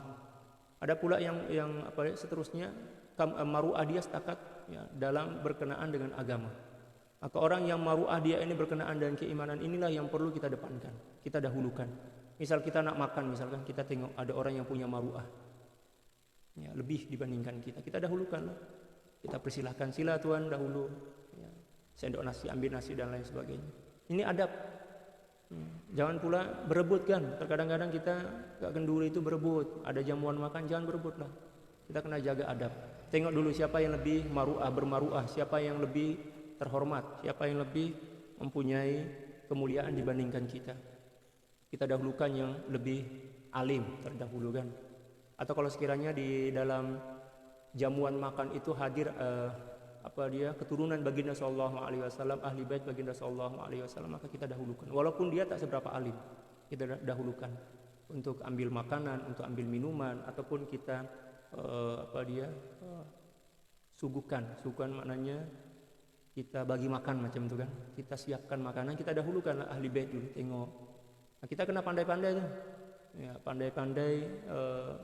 Ada pula yang seterusnya maru'ah dia setakat dalam berkenaan dengan agama. Maka orang yang maru'ah dia ini berkenaan dengan keimanan, inilah yang perlu kita depankan, kita dahulukan. Misal kita nak makan, misalkan kita tengok ada orang yang punya maru'ah, lebih dibandingkan kita dahulukan. Kita persilahkan, sila tuan dahulu, sendok nasi, ambil nasi dan lain sebagainya. Ini adab. Jangan pula berebut kan. Terkadang-kadang kita gak kenduri itu berebut. Ada jamuan makan, jangan berebut lah. Kita kena jaga adab. Tengok dulu siapa yang lebih bermaruah, siapa yang lebih terhormat, siapa yang lebih mempunyai kemuliaan dibandingkan kita. Kita dahulukan yang lebih alim terdahulu kan. Atau kalau sekiranya di dalam jamuan makan itu hadir keturunan baginda sallallahu alaihi wasallam, ahli bait baginda sallallahu alaihi wasallam, maka kita dahulukan. Walaupun dia tak seberapa alim, kita dahulukan untuk ambil makanan, untuk ambil minuman, ataupun kita suguhkan maknanya kita bagi makan macam itu kan. Kita siapkan makanan, kita dahulukan ahli bait dulu, tengok. Nah, kita kena pandai-pandai tuh. Ya, pandai-pandai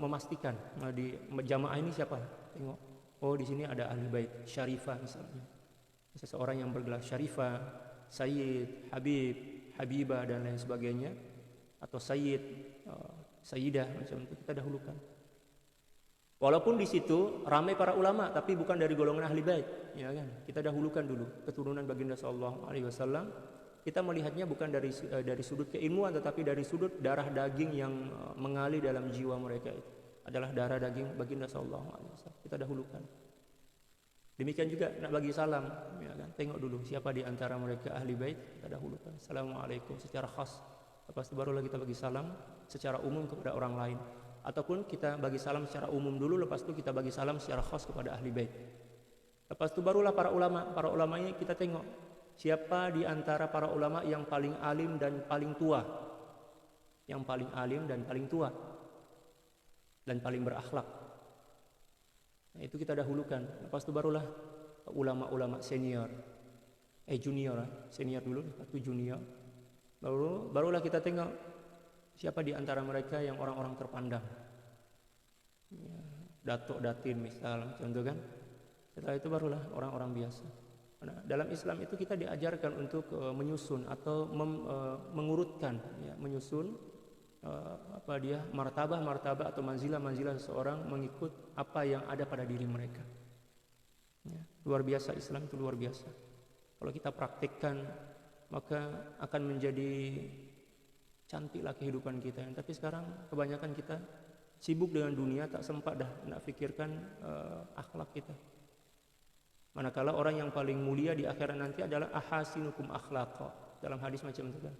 memastikan di jamaah ini siapa? Tengok. Oh, di sini ada ahli bait syarifah misalnya. Seseorang yang bergelar syarifah, sayyid, habib, habibah dan lain sebagainya, atau sayyid, sayyidah macam itu kita dahulukan. Walaupun di situ ramai para ulama tapi bukan dari golongan ahli bait, ya kan? Kita dahulukan dulu keturunan baginda sallallahu alaihi wasallam. Kita melihatnya bukan dari sudut keilmuan tetapi dari sudut darah daging yang mengalir dalam jiwa mereka itu adalah darah daging baginda sallallahu alaihi wasallam. Kita dahulukan. Demikian juga nak bagi salam, ya kan? Tengok dulu siapa di antara mereka ahli bait, kita dahulukan. Assalamualaikum secara khas. Lepas itu barulah kita bagi salam secara umum kepada orang lain. Ataupun kita bagi salam secara umum dulu, lepas itu kita bagi salam secara khas kepada ahli bait. Lepas itu barulah para ulama. Para ulama ini kita tengok siapa di antara para ulama yang paling alim dan paling tua. Yang paling alim dan paling tua dan paling berakhlak. Nah, itu kita dahulukan. Lepas itu barulah ulama-ulama senior. Senior dulu, lepas itu junior. Barulah kita tengok siapa di antara mereka yang orang-orang terpandang. Ya, datuk datin misal, contoh kan. Setelah itu barulah orang-orang biasa. Nah, dalam Islam itu kita diajarkan untuk menyusun atau mengurutkan, ya, menyusun martabah atau manzilah seseorang mengikut apa yang ada pada diri mereka. Ya, luar biasa, Islam itu luar biasa. Kalau kita praktikkan maka akan menjadi cantiklah kehidupan kita. Tapi sekarang kebanyakan kita sibuk dengan dunia, tak sempat dah nak fikirkan akhlak kita. Manakala orang yang paling mulia di akhirat nanti adalah ahasinukum akhlaqa. Dalam hadis macam itu kan.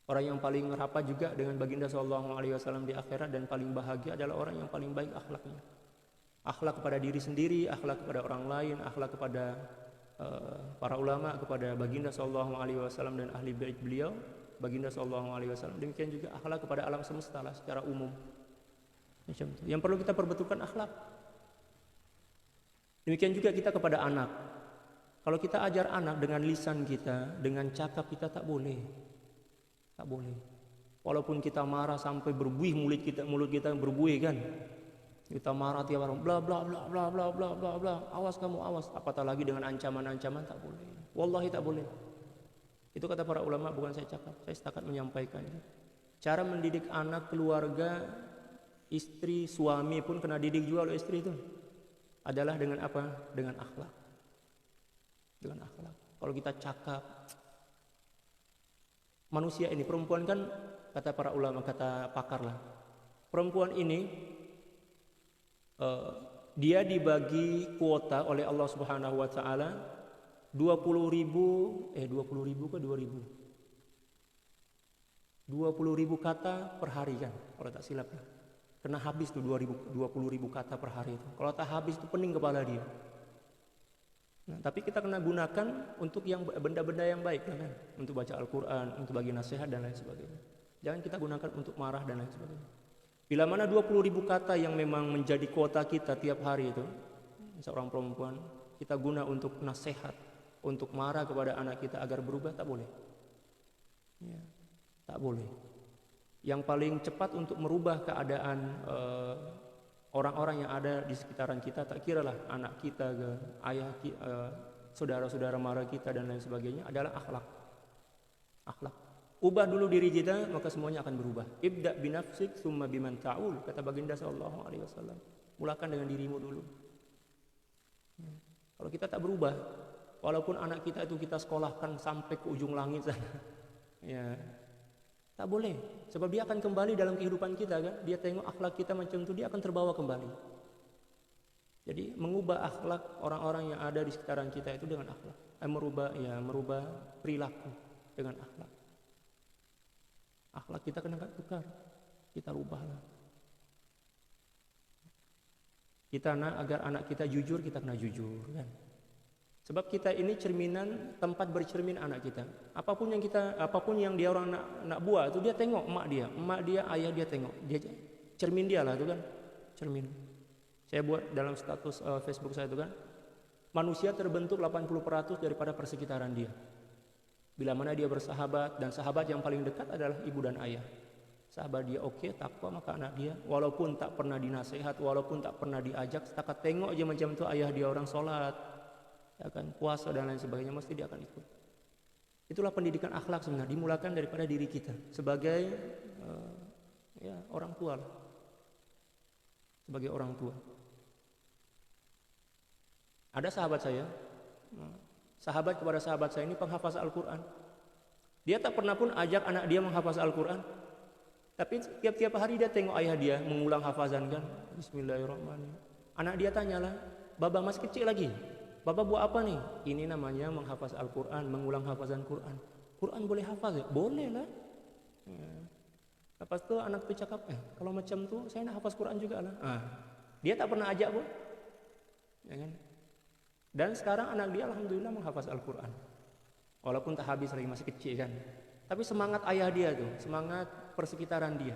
Orang yang paling rapat juga dengan baginda sallallahu alaihi wasallam di akhirat dan paling bahagia adalah orang yang paling baik akhlaknya. Akhlak kepada diri sendiri, akhlak kepada orang lain, akhlak kepada para ulama, kepada baginda sallallahu alaihi wasallam dan ahli bait beliau, baginda sallallahu alaihi wasallam. Demikian juga akhlak kepada alam semesta lah secara umum. Macam itu. Yang perlu kita perbetulkan akhlak. Demikian juga kita kepada anak. Kalau kita ajar anak dengan lisan kita, dengan cakap kita, tak boleh. Tak boleh. Walaupun kita marah sampai berbuih mulut kita berbuih kan. Kita marah tiap orang bla bla bla bla bla bla bla bla. Awas kamu, awas. Apatah lagi dengan ancaman-ancaman, tak boleh. Wallahi tak boleh. Itu kata para ulama, bukan saya cakap. Saya setakat menyampaikannya. Cara mendidik anak, keluarga, istri, suami pun kena didik juga oleh istri itu. Adalah dengan apa? Dengan akhlak. Dengan akhlak. Kalau kita cakap, manusia ini, perempuan kan, kata para ulama, kata pakar lah, perempuan ini dia dibagi kuota oleh Allah Subhanahu wa taala 20.000 ke 2.000 kata per hari kan, kalau tak silap ya. Kena habis tuh 20.000 kata per hari itu. Kalau tak habis tuh pening kepala dia. Nah, tapi kita kena gunakan untuk yang benda-benda yang baik kan? Untuk baca Al-Quran, untuk bagi nasihat dan lain sebagainya. Jangan kita gunakan untuk marah dan lain sebagainya. Bila mana 20.000 kata yang memang menjadi kuota kita tiap hari itu, seorang perempuan, kita guna untuk nasihat, untuk marah kepada anak kita agar berubah, tak boleh. Ya, tak boleh. Yang paling cepat untuk merubah keadaan orang-orang yang ada di sekitaran kita, tak kiralah anak kita, ayah, saudara-saudara mara kita dan lain sebagainya, adalah akhlak. Akhlak. Ubah dulu diri kita, maka semuanya akan berubah. Ibda binafsik summa biman ta'ul, kata baginda sallallahu alaihi wasallam. Mulakan dengan dirimu dulu. Kalau kita tak berubah, walaupun anak kita itu kita sekolahkan sampai ke ujung langit sana, Ya, tak boleh. Sebab dia akan kembali dalam kehidupan kita kan. Dia tengok akhlak kita macam itu, dia akan terbawa kembali. Jadi mengubah akhlak orang-orang yang ada di sekitaran kita itu dengan akhlak. Merubah perilaku dengan akhlak. Akhlak kita kena tukar, kita rubahlah. Kita nak agar anak kita jujur, kita kena jujur kan. Sebab kita ini cerminan, tempat bercermin anak kita. Apapun yang dia orang nak buat itu dia tengok emak dia, ayah dia tengok. Dia cermin dia lah itu kan. Cermin. Saya buat dalam status Facebook saya itu kan. Manusia terbentuk 80% daripada persekitaran dia. Bila mana dia bersahabat, dan sahabat yang paling dekat adalah ibu dan ayah. Sahabat dia oke, takwa, maka anak dia walaupun tak pernah dinasihat, walaupun tak pernah diajak, setakat tengok aja macam tu ayah dia orang solat, ya kan, puasa dan lain sebagainya, mesti dia akan ikut. Itulah pendidikan akhlak sebenarnya, dimulakan daripada diri kita sebagai orang tua lah. Sebagai orang tua. Ada sahabat kepada sahabat saya ini penghafaz Al-Quran. Dia tak pernah pun ajak anak dia menghafaz Al-Quran. Tapi tiap-tiap hari dia tengok ayah dia mengulang hafazan kan. Bismillahirrahmanirrahim. Anak dia tanyalah, Baba masih kecil lagi, Baba buat apa nih? Ini namanya menghafaz Al-Quran, mengulang hafazan Quran. Quran boleh hafaz ya? Boleh lah. Lepas tu anak tu cakap, kalau macam tu saya nak hafaz Quran juga lah. Dia tak pernah ajak pun. Ya kan? Dan sekarang anak dia alhamdulillah menghafaz Al-Quran. Walaupun tak habis lagi, masih kecil kan. Tapi semangat ayah dia tuh, semangat persekitaran dia.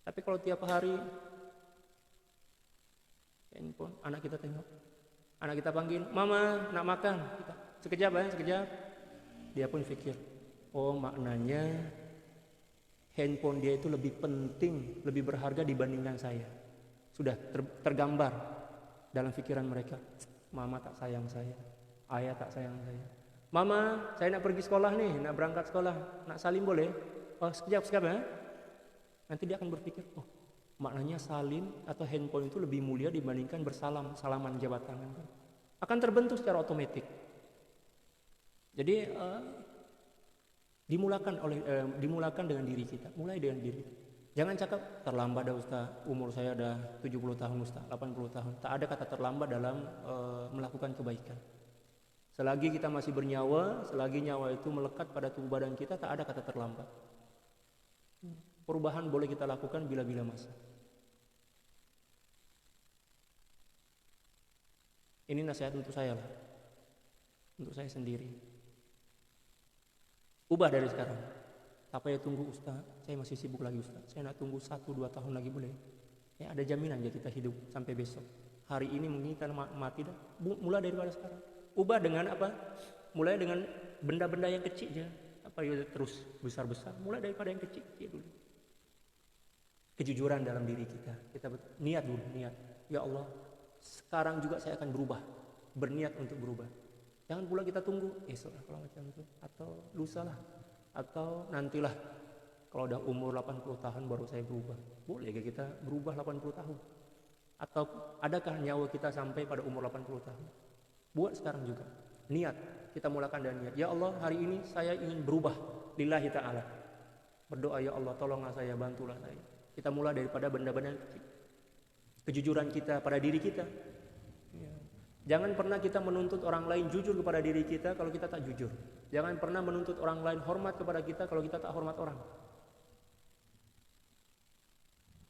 Tapi kalau tiap hari handphone, anak kita tengok, anak kita panggil, Mama nak makan, sekejap sekejap. Dia pun fikir, oh maknanya handphone dia itu lebih penting, lebih berharga dibandingkan saya. Sudah tergambar dalam pikiran mereka. Mama tak sayang saya, ayah tak sayang saya. Mama, saya nak pergi sekolah nih, nak berangkat sekolah, nak salim boleh? Oh sekejap ya. Nanti dia akan berpikir, oh maknanya salim atau handphone itu lebih mulia dibandingkan salaman jabat tangan. Akan terbentuk secara otomatis. Jadi dimulakan dengan diri kita, mulai dengan diri. Jangan cakap terlambat dah Ustaz, umur saya dah 70 tahun Ustaz, 80 tahun. Tak ada kata terlambat dalam melakukan kebaikan. Selagi kita masih bernyawa, selagi nyawa itu melekat pada tubuh badan kita, tak ada kata terlambat. Perubahan boleh kita lakukan bila-bila masa. Ini nasihat untuk saya lah, untuk saya sendiri. Ubah dari sekarang. Tak payah tunggu Ustaz, saya masih sibuk lagi Ustaz. Saya nak tunggu 1-2 tahun lagi boleh. Ya ada jaminan ya kita hidup sampai besok. Hari ini mungkin kita mati dah. Mulai daripada sekarang. Ubah dengan apa? Mulai dengan benda-benda yang kecil je. Apa ya terus besar-besar. Mulai daripada yang kecil dulu. Kejujuran dalam diri kita. Kita niat dulu, niat. Ya Allah, sekarang juga saya akan berubah. Berniat untuk berubah. Jangan pula kita tunggu esok lah kalau macam itu, atau lusa lah, atau nantilah kalau udah umur 80 tahun baru saya berubah. Boleh gak kita berubah 80 tahun? Atau adakah nyawa kita sampai pada umur 80 tahun? Buat sekarang juga. Niat. Kita mulakan dengan niat. Ya Allah, hari ini saya ingin berubah lillahi ta'ala. Berdoa, ya Allah, tolonglah saya, bantulah saya. Kita mulai daripada benda-benda kecil. Kejujuran kita pada diri kita. Ya. Jangan pernah kita menuntut orang lain jujur kepada diri kita kalau kita tak jujur. Jangan pernah menuntut orang lain hormat kepada kita kalau kita tak hormat orang.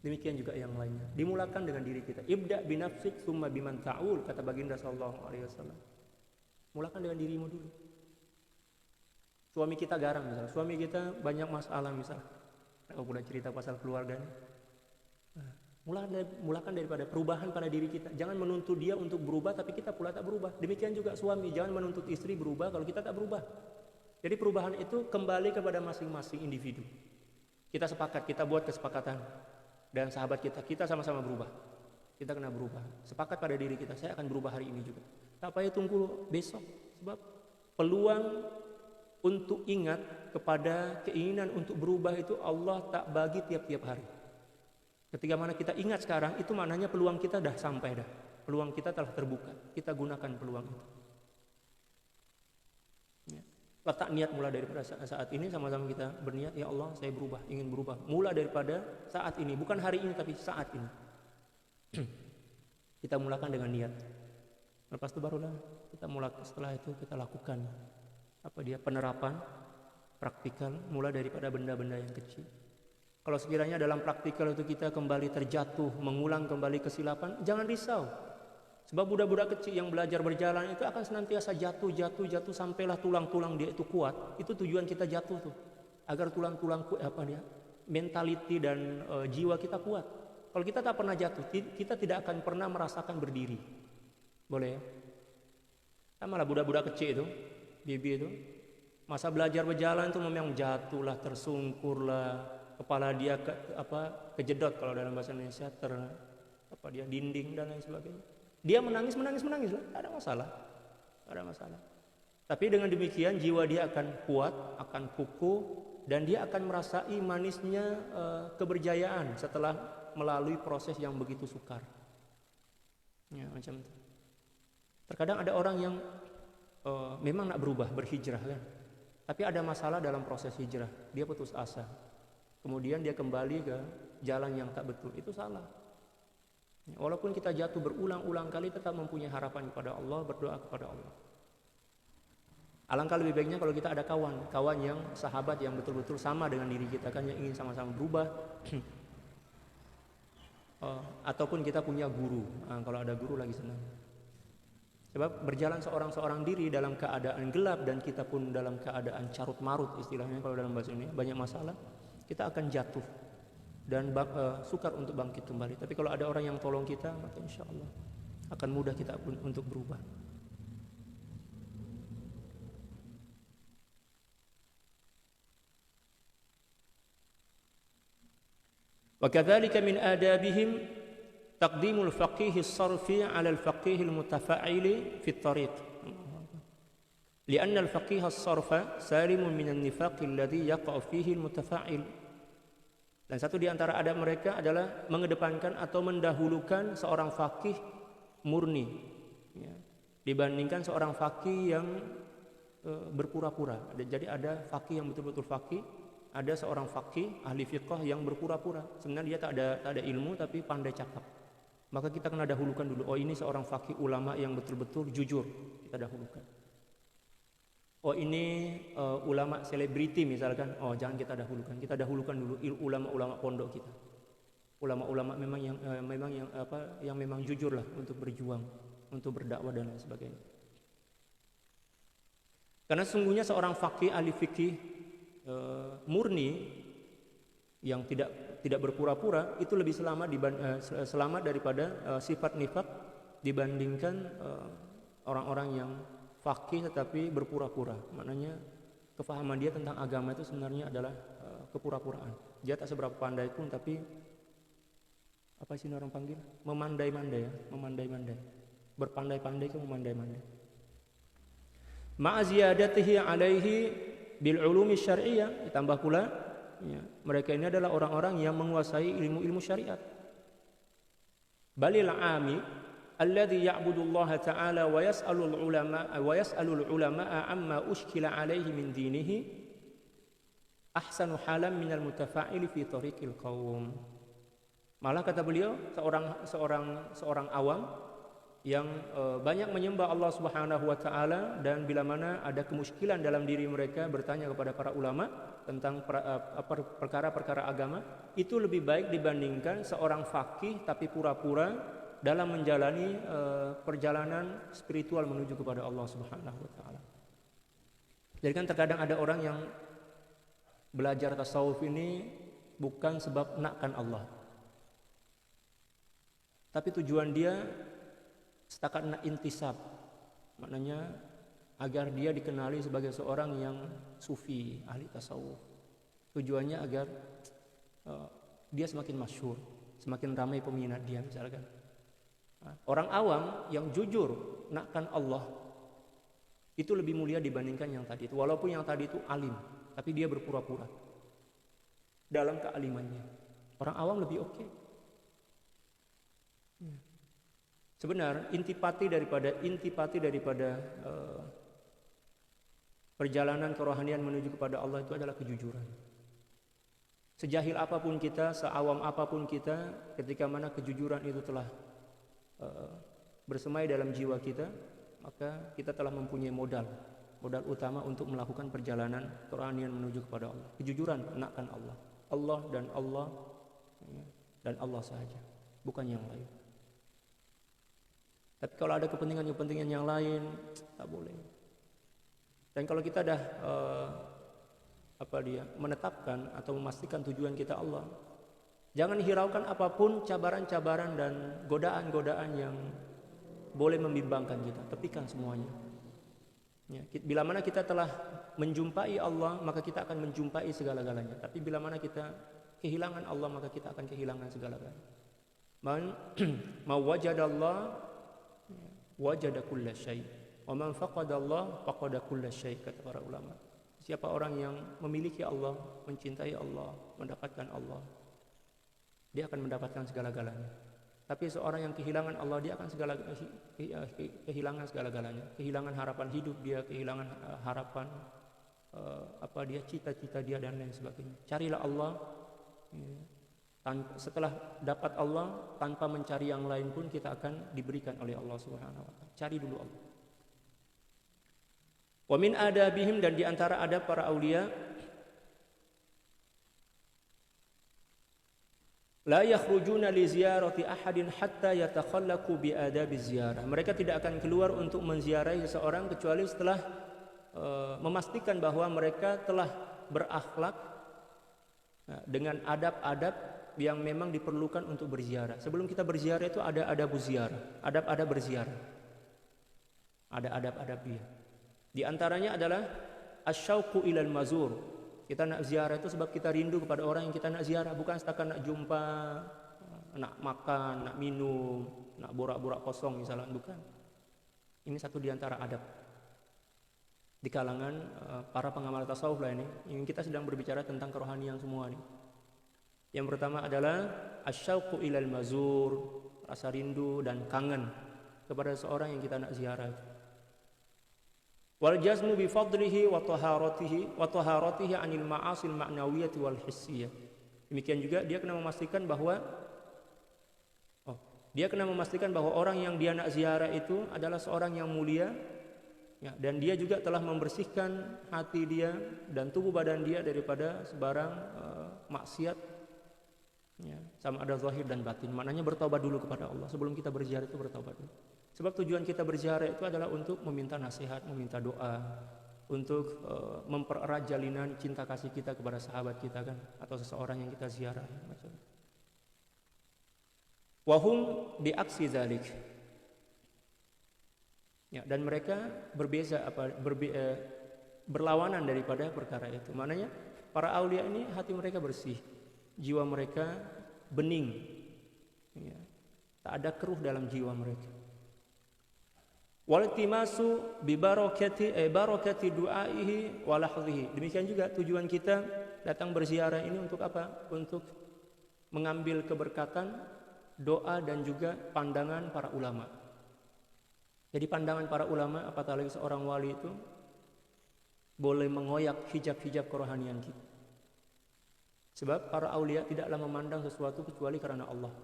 Demikian juga yang lainnya. Dimulakan dengan diri kita. Ibda binafsik summa biman ta'ul, kata baginda sallallahu alaihi wasallam. Mulakan dengan dirimu dulu. Suami kita garang misalnya. Suami kita banyak masalah misalnya. Kalau pula cerita pasal keluarganya. Mulakan daripada perubahan pada diri kita. Jangan menuntut dia untuk berubah tapi kita pula tak berubah. Demikian juga suami, jangan menuntut istri berubah kalau kita tak berubah. Jadi perubahan itu kembali kepada masing-masing individu. Kita sepakat, kita buat kesepakatan. Dan sahabat kita sama-sama berubah. Kita kena berubah. Sepakat pada diri kita, saya akan berubah hari ini juga. Tak payah tunggu besok. Sebab peluang untuk ingat kepada keinginan untuk berubah itu Allah tak bagi tiap-tiap hari. Ketika mana kita ingat sekarang, itu maknanya peluang kita dah sampai dah. Peluang kita telah terbuka. Kita gunakan peluang itu. Ya. Letak niat mulai daripada saat ini, sama-sama kita berniat, ya Allah saya berubah, ingin berubah. Mulai daripada saat ini, bukan hari ini tapi saat ini. Kita mulakan dengan niat. Lepas itu barulah kita mulai, setelah itu kita lakukan penerapan praktikal mulai daripada benda-benda yang kecil. Kalau sekiranya dalam praktikal itu kita kembali terjatuh, mengulang kembali kesilapan, jangan risau. Sebab budak-budak kecil yang belajar berjalan itu akan senantiasa jatuh sampailah tulang-tulang dia itu kuat. Itu tujuan kita jatuh tuh, agar tulang-tulang mentality dan jiwa kita kuat. Kalau kita tak pernah jatuh, kita tidak akan pernah merasakan berdiri. Boleh ya? Sama lah budak-budak kecil itu, bibi itu, masa belajar berjalan itu memang jatuhlah, tersungkurlah, kepala dia kejedot kalau dalam bahasa Indonesia, dinding dan lain sebagainya. Dia menangis lah, tak ada masalah. Tapi dengan demikian jiwa dia akan kuat, akan kukuh, dan dia akan merasai manisnya keberjayaan setelah melalui proses yang begitu sukar. Ya, macam itu. Terkadang ada orang yang memang nak berubah, berhijrah kan, tapi ada masalah dalam proses hijrah, dia putus asa, kemudian dia kembali ke jalan yang tak betul, itu salah. Walaupun kita jatuh berulang-ulang kali, tetap mempunyai harapan kepada Allah, berdoa kepada Allah. Alangkah lebih baiknya kalau kita ada kawan yang sahabat yang betul-betul sama dengan diri kita kan, yang ingin sama-sama berubah. Ataupun kita punya guru. Kalau ada guru lagi senang. Sebab berjalan seorang diri dalam keadaan gelap dan kita pun dalam keadaan carut marut, istilahnya kalau dalam bahasa ini banyak masalah, kita akan jatuh dan sukar untuk bangkit kembali. Tapi kalau ada orang yang tolong kita, maka insya Allah akan mudah kita pun untuk berubah. Wa kadzalika min adabihim taqdimul faqih as-sarfi 'ala al-faqih al-mutafa'il fi at-tariq. Lianna al-faqih as-sarfa salimun min an-nifaq alladhi yaqa'u fihi al-mutafa'il. Dan satu di antara adab mereka adalah mengedepankan atau mendahulukan seorang faqih murni, ya, dibandingkan seorang faqih yang berpura-pura. Jadi ada faqih yang betul-betul faqih, ada seorang faqih ahli fiqh yang berpura-pura. Sebenarnya dia tak ada ilmu tapi pandai cakap. Maka kita kena dahulukan dulu. Oh, ini seorang faqih ulama yang betul-betul jujur, kita dahulukan. Oh, ini ulama selebriti misalkan, oh jangan kita dahulukan. Kita dahulukan dulu ulama-ulama pondok kita. Ulama-ulama yang memang jujur lah untuk berjuang, untuk berdakwah dan lain sebagainya. Karena sesungguhnya seorang faqih ahli fikih murni yang tidak berpura-pura itu lebih selamat daripada sifat nifaq dibandingkan orang-orang yang faqih tetapi berpura-pura. Maknanya kefahaman dia tentang agama itu sebenarnya adalah kepura-puraan. Dia tak seberapa pandai pun, tapi apa sih orang panggil? Memandai-mandai ya, memandai-mandai. Berpandai-pandai ke memandai-mandai. Ma'aziyadatihi alaihi bil ulumi syar'iyyah, ditambah pula ya, mereka ini adalah orang-orang yang menguasai ilmu-ilmu syariat. Balil 'ami alladhi ya'budu Allah ta'ala wa yas'alul ulama'a amma ushkila alaihi min dinihi ahsanu halam minal mutafa'ili fi tariqil qaum. Malah kata beliau, seorang awam yang banyak menyembah Allah Subhanahu wa taala, dan bila mana ada kemuskilan dalam diri mereka bertanya kepada para ulama tentang perkara-perkara agama, itu lebih baik dibandingkan seorang faqih tapi pura-pura dalam menjalani perjalanan spiritual menuju kepada Allah Subhanahu wa taala. Jadi kan terkadang ada orang yang belajar tasawuf ini bukan sebab nakkan Allah, tapi tujuan dia setakat nak intisab, maknanya agar dia dikenali sebagai seorang yang sufi, ahli tasawuf. Tujuannya agar dia semakin masyhur, semakin ramai peminat dia misalkan. Orang awam yang jujur nakkan Allah itu lebih mulia dibandingkan yang tadi itu. Walaupun yang tadi itu alim, tapi dia berpura-pura dalam kealimannya. Orang awam lebih oke. Sebenarnya intipati daripada Perjalanan kerohanian menuju kepada Allah itu adalah kejujuran. Sejahil apapun kita, seawam apapun kita, ketika mana kejujuran itu telah bersemai dalam jiwa kita, maka kita telah mempunyai modal utama untuk melakukan perjalanan kerohanian menuju kepada Allah. Kejujuran menaklukkan Allah dan Allah sahaja, bukan yang lain. Tapi kalau ada kepentingan yang lain, tak boleh. Dan kalau kita dah menetapkan atau memastikan tujuan kita Allah, jangan hiraukan apapun cabaran-cabaran dan godaan-godaan yang boleh membimbangkan kita. Tepikan semuanya. Ya, bila mana kita telah menjumpai Allah, maka kita akan menjumpai segala-galanya. Tapi bila mana kita kehilangan Allah, maka kita akan kehilangan segala-galanya. Man wajadallah wajada kulla syai'. Wa man faqadallah faqada kulla syai', kata para ulama. Siapa orang yang memiliki Allah, mencintai Allah, mendapatkan Allah, dia akan mendapatkan segala-galanya. Tapi seorang yang kehilangan Allah, dia akan kehilangan segala-galanya. Kehilangan harapan hidup dia, kehilangan harapan cita-cita dia dan lain sebagainya. Carilah Allah. Setelah dapat Allah, tanpa mencari yang lain pun kita akan diberikan oleh Allah Subhanahu wa taala. Cari dulu Allah. Wa min adabihim, dan di antara adab para aulia, la yakhrujuna li ziyarati ahadin hatta yatakhallaqu bi adabi ziyarah. Mereka tidak akan keluar untuk menziarahi seseorang kecuali setelah memastikan bahwa mereka telah berakhlak dengan adab-adab yang memang diperlukan untuk berziarah. Sebelum kita berziarah itu ada adab ziarah, adab-adab berziarah. Ada adab-adab dia. Di antaranya adalah asyauqu ilal mazur. Kita nak ziarah itu sebab kita rindu kepada orang yang kita nak ziarah, bukan setakat nak jumpa, nak makan, nak minum, nak borak-borak kosong misalnya, bukan. Ini satu di antara adab di kalangan para pengamal tasawuf lah ini. Yang kita sedang berbicara tentang kerohanian semua nih. Yang pertama adalah asyauqu ilal mazur, rasa rindu dan kangen kepada seorang yang kita nak ziarah. Wal jazmu bi fadlihi wa taharatihi anil ma'asil ma'nawiyyati wal hissiyah. Demikian juga dia kena memastikan bahwa orang yang dia nak ziarah itu adalah seorang yang mulia, ya, dan dia juga telah membersihkan hati dia dan tubuh badan dia daripada sebarang maksiat, ya, sama ada zahir dan batin. Maknanya bertaubat dulu kepada Allah sebelum kita berziarah, itu bertaubat dulu. Sebab tujuan kita berziarah itu adalah untuk meminta nasihat, meminta doa, untuk mempererat jalinan cinta kasih kita kepada sahabat kita kan, atau seseorang yang kita ziarah. Wahum biaksi zalik. Ya, dan mereka berlawanan daripada perkara itu. Maknanya para aulia ini hati mereka bersih, jiwa mereka bening, ya, tak ada keruh dalam jiwa mereka. Waltimasu bi barakati du'aihi wa lahdhihi. Demikian juga tujuan kita datang berziarah ini untuk apa? Untuk mengambil keberkatan, doa dan juga pandangan para ulama. Jadi pandangan para ulama, apatah lagi seorang wali itu boleh mengoyak hijab-hijab kerohanian kita. Sebab para aulia tidaklah memandang sesuatu kecuali karena Allah.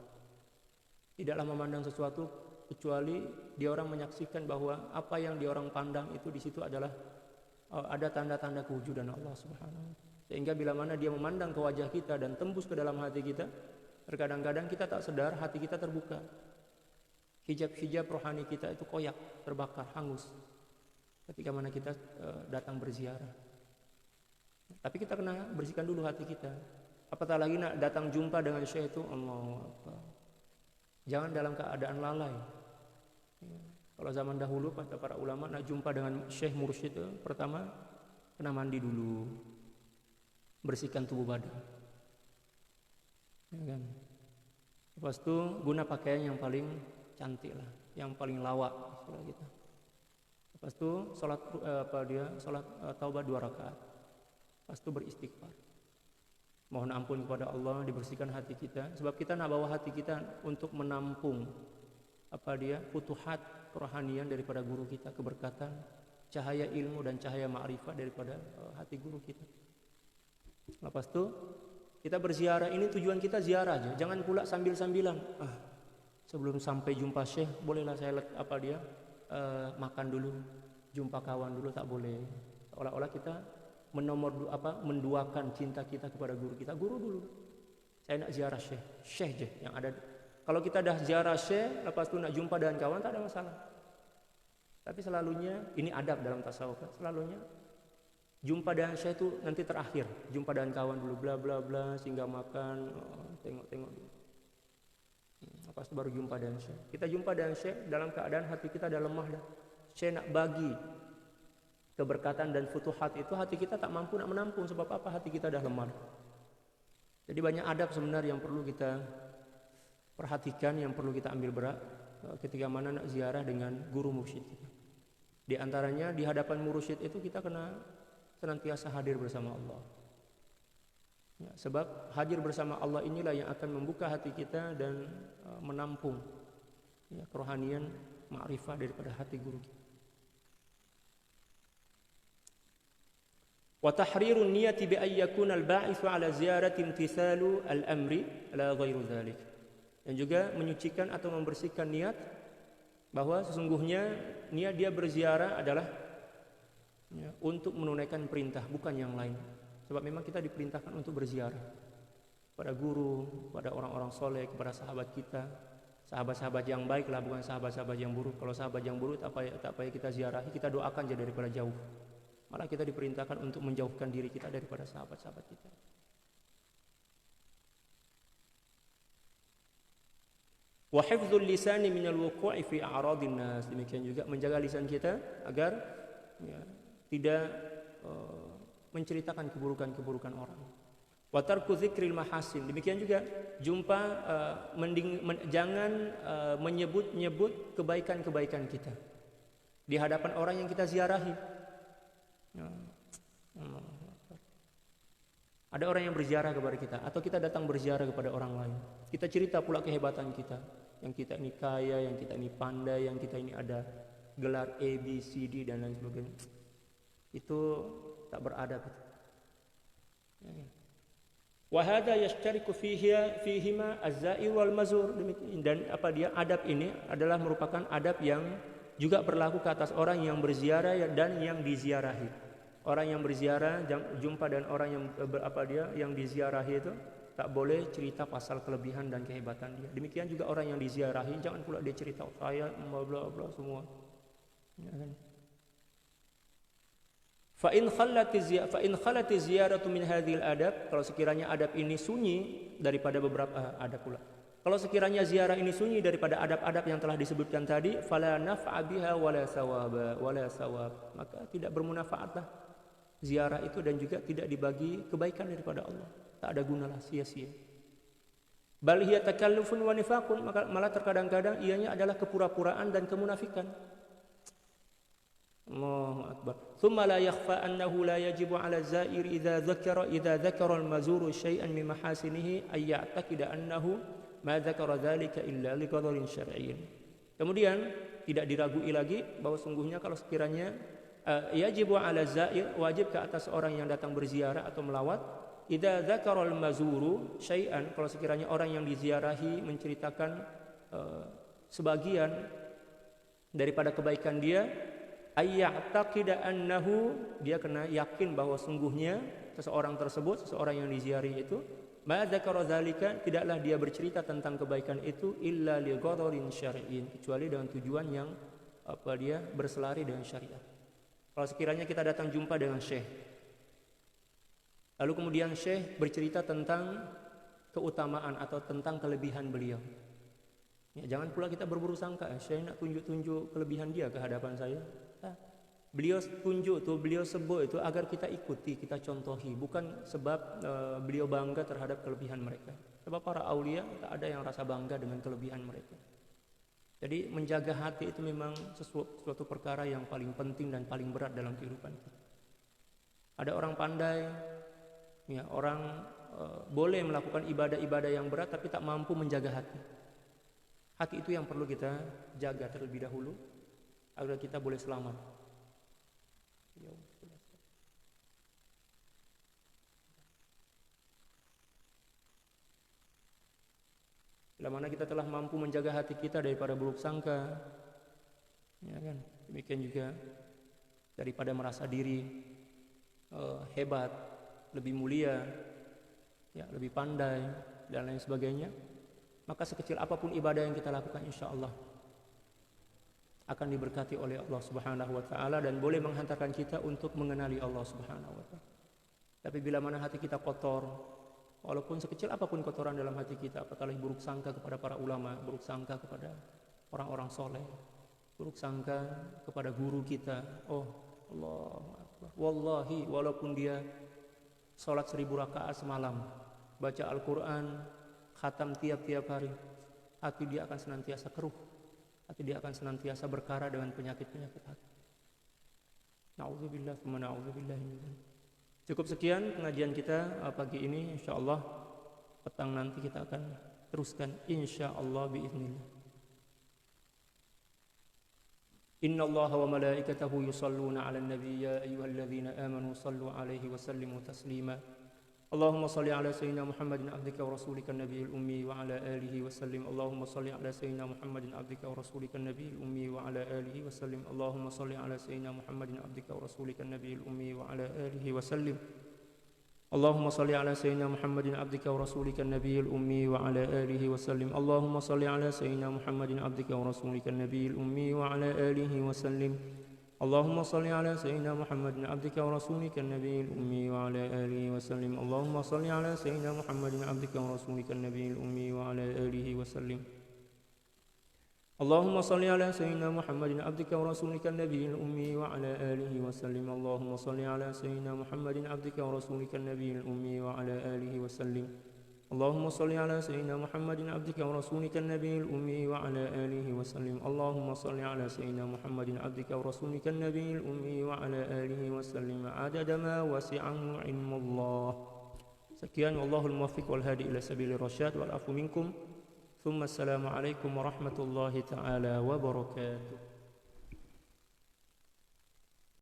Tidaklah memandang sesuatu kecuali dia orang menyaksikan bahwa apa yang dia orang pandang itu di situ adalah ada tanda-tanda kewujudan Allah Subhanahu. Sehingga bila mana dia memandang ke wajah kita dan tembus ke dalam hati kita, terkadang-kadang kita tak sadar hati kita terbuka. Hijab-hijab rohani kita itu koyak, terbakar, hangus ketika mana kita datang berziarah. Tapi kita kena bersihkan dulu hati kita. Apatah lagi nak datang jumpa dengan syekh itu, Allahu Akbar. Jangan dalam keadaan lalai. Kalau zaman dahulu kata para ulama nak jumpa dengan syekh mursyid itu, pertama kena mandi dulu, bersihkan tubuh badan, ya kan? Lepas itu guna pakaian yang paling cantik lah, yang paling lawak istilah kita. Lepas itu salat taubat 2 rakaat. Lepas itu beristighfar, mohon ampun kepada Allah, dibersihkan hati kita. Sebab kita nak bawa hati kita untuk menampung futuhat kerohanian daripada guru kita, keberkatan, cahaya ilmu dan cahaya ma'rifat daripada hati guru kita. Lepas itu kita berziarah, ini tujuan kita ziarah aja, jangan pula sambil-sambilan. Sebelum sampai jumpa syekh, bolehlah saya makan dulu, jumpa kawan dulu, tak boleh. Seolah-olah kita menduakan cinta kita kepada guru kita. Guru dulu. Saya nak ziarah syekh je yang ada. Kalau kita dah ziarah syekh, lepas itu nak jumpa dengan kawan, tak ada masalah. Tapi selalunya ini adab dalam tasawuf, selalunya jumpa dengan syekh itu nanti terakhir. Jumpa dengan kawan dulu, bla bla bla, sehingga makan, tengok-tengok dulu. Lepas itu baru jumpa dengan syekh. Kita jumpa dengan syekh dalam keadaan hati kita dah lemah dah. Syekh nak bagi keberkatan dan futuhat itu, hati kita tak mampu nak menampung. Sebab apa? Hati kita dah lemah. Jadi banyak adab sebenarnya yang perlu kita perhatikan, yang perlu kita ambil berat ketika mana nak ziarah dengan guru mursyid kita. Di antaranya di hadapan mursyid itu kita kena senantiasa hadir bersama Allah. Ya, sebab hadir bersama Allah inilah yang akan membuka hati kita dan menampung kerohanian ma'rifah daripada hati guru kita. Wa tahrirun niyati bi ay yakuna al-ba'itsu ala ziyarati imtithalu al-amri la ghairu dzalik. Dan juga menyucikan atau membersihkan niat bahwa sesungguhnya niat dia berziarah adalah untuk menunaikan perintah, bukan yang lain. Sebab memang kita diperintahkan untuk berziarah pada guru, pada orang-orang soleh, kepada sahabat kita, sahabat-sahabat yang baik lah, bukan sahabat-sahabat yang buruk. Kalau sahabat yang buruk tak payah kita ziarahi, kita doakan je daripada jauh. Malah kita diperintahkan untuk menjauhkan diri kita daripada sahabat-sahabat kita. Wa hifdzul lisani minal wuqu'i fi a'radin nas. Demikian juga menjaga lisan kita agar tidak menceritakan keburukan-keburukan orang. Wa tarku dzikril mahasin. Demikian juga jangan menyebut-nyebut kebaikan-kebaikan kita di hadapan orang yang kita ziarahi. Ada orang yang berziarah kepada kita, atau kita datang berziarah kepada orang lain. Kita cerita pula kehebatan kita, yang kita ini kaya, yang kita ini pandai, yang kita ini ada gelar A, B, C, D dan lain sebagainya. Itu tak beradab. Wa hadza yashtariku fihima az-za'ir wal mazur. Dan adab ini adalah merupakan adab yang juga berlaku ke atas orang yang berziarah dan yang diziarahi. Orang yang berziarah jumpa dan orang yang diziarahi itu tak boleh cerita pasal kelebihan dan kehebatan dia. Demikian juga orang yang diziarahi, jangan pula dia cerita saya bla bla semua. Ya kan? Fa in khalati ziyaratu min hadhil adab, kalau sekiranya adab ini sunyi daripada beberapa adab pula. Kalau sekiranya ziarah ini sunyi daripada adab-adab yang telah disebutkan tadi, fala naf'a biha wala sawab, maka tidak bermanfaatlah ziarah itu dan juga tidak dibagi kebaikan daripada Allah. Tak ada gunalah, sia-sia. Bal hiya takallufun wa nifaqun, maka malah terkadang-kadang ianya adalah kepura-puraan dan kemunafikan. Allahu akbar. Thumma la yakhfa annahu la yajibu 'ala az-za'ir idza dzakara al-mazuru syai'an min mahasinihi ay ya'taqida annahu ma dzakara dzalika illa liqadarin syar'iyyin. Kemudian tidak diragui lagi bahwa sungguhnya kalau sekiranya yajibu 'ala az-za'ir, wajib ke atas orang yang datang berziarah atau melawat, idza dzakara al-mazuru syai'an, kalau sekiranya orang yang diziarahi menceritakan sebagian daripada kebaikan dia, ayya'taqida annahu, dia kena yakin bahwa sungguhnya seseorang yang diziarahi itu ma dzakara dzalika, tidaklah dia bercerita tentang kebaikan itu illa li ghadarin syar'iyyin, kecuali dengan tujuan yang dia berselari dengan syariat. Kalau sekiranya kita datang jumpa dengan syekh, lalu kemudian syekh bercerita tentang keutamaan atau tentang kelebihan beliau, ya, jangan pula kita berburu sangka syekh nak tunjuk-tunjuk kelebihan dia ke hadapan saya. Beliau tunjuk tu, beliau sebut itu agar kita ikuti, kita contohi, bukan sebab beliau bangga terhadap kelebihan mereka. Sebab para aulia tak ada yang rasa bangga dengan kelebihan mereka. Jadi menjaga hati itu memang suatu perkara yang paling penting dan paling berat dalam kehidupan kita. Ada orang pandai, ya, orang boleh melakukan ibadah-ibadah yang berat tapi tak mampu menjaga hati. Hati itu yang perlu kita jaga terlebih dahulu agar kita boleh selamat. Bila mana kita telah mampu menjaga hati kita daripada buruk sangka, ya kan? Demikian juga daripada merasa diri hebat, lebih mulia, ya, lebih pandai dan lain sebagainya. Maka sekecil apapun ibadah yang kita lakukan, insya Allah akan diberkati oleh Allah Subhanahu wa taala dan boleh menghantarkan kita untuk mengenali Allah Subhanahu wa taala. Tapi bila mana hati kita kotor, walaupun sekecil apapun kotoran dalam hati kita, apakah buruk sangka kepada para ulama, buruk sangka kepada orang-orang soleh, buruk sangka kepada guru kita, oh Allah Akbar, wallahi walaupun dia sholat 1000 rakaat semalam, baca Al-Quran, khatam tiap-tiap hari, hati dia akan senantiasa keruh, hati dia akan senantiasa berkara dengan penyakit-penyakit hati. Na'udzubillah, na'udzubillah. Cukup sekian pengajian kita pagi ini, insyaallah petang nanti kita akan teruskan insyaallah biiznillah. Innallaha wa malaikatahu yusalluna 'alan nabiy ya ayyuhalladzina amanu sallu 'alaihi wa sallimu taslima. Allahumma salli 'ala sayyidina Muhammadin 'abdika wa rasulika nabiyil ummi wa 'ala alihi wa sallim. Allahumma salli 'ala sayyidina Muhammadin 'abdika wa rasulika nabiyil ummi wa 'ala alihi wa sallim. Allahumma salli 'ala sayyidina Muhammadin 'abdika wa rasulika nabiyil ummi wa 'ala alihi wa sallim. Allahumma salli 'ala sayyidina Muhammadin 'abdika wa rasulika nabiyil ummi wa 'ala alihi wa sallim. Allahumma salli 'ala sayyidina Muhammadin 'abdika wa rasulika nabiyil ummi wa 'ala alihi wa sallim. اللهم صل على سيدنا محمد عبدك ورسولك النبي الأمي وعلى آله وسلم. اللهم صل على سيدنا محمد عبدك ورسولك النبي الأمي وعلى آله وسلم. اللهم صل على سيدنا محمد عبدك ورسولك النبي الأمي وعلى آله وسلم. اللهم صل على سيدنا محمد عبدك ورسولك النبي الأمي وعلى آله وسلم. اللهم صل على سيدنا محمد عبدك ورسولك النبي الأمي وعلى آله وسلم. اللهم صل على سيدنا محمد عبدك ورسولك النبي الأمي وعلى آله وسلم عدد ما وسعه علم الله. Sekian, wallahul muwaffiq wal hadi ila sabilir rasyad wal afu minkum. Thumma assalamu alaikum warahmatullahi taala wabarakatuh.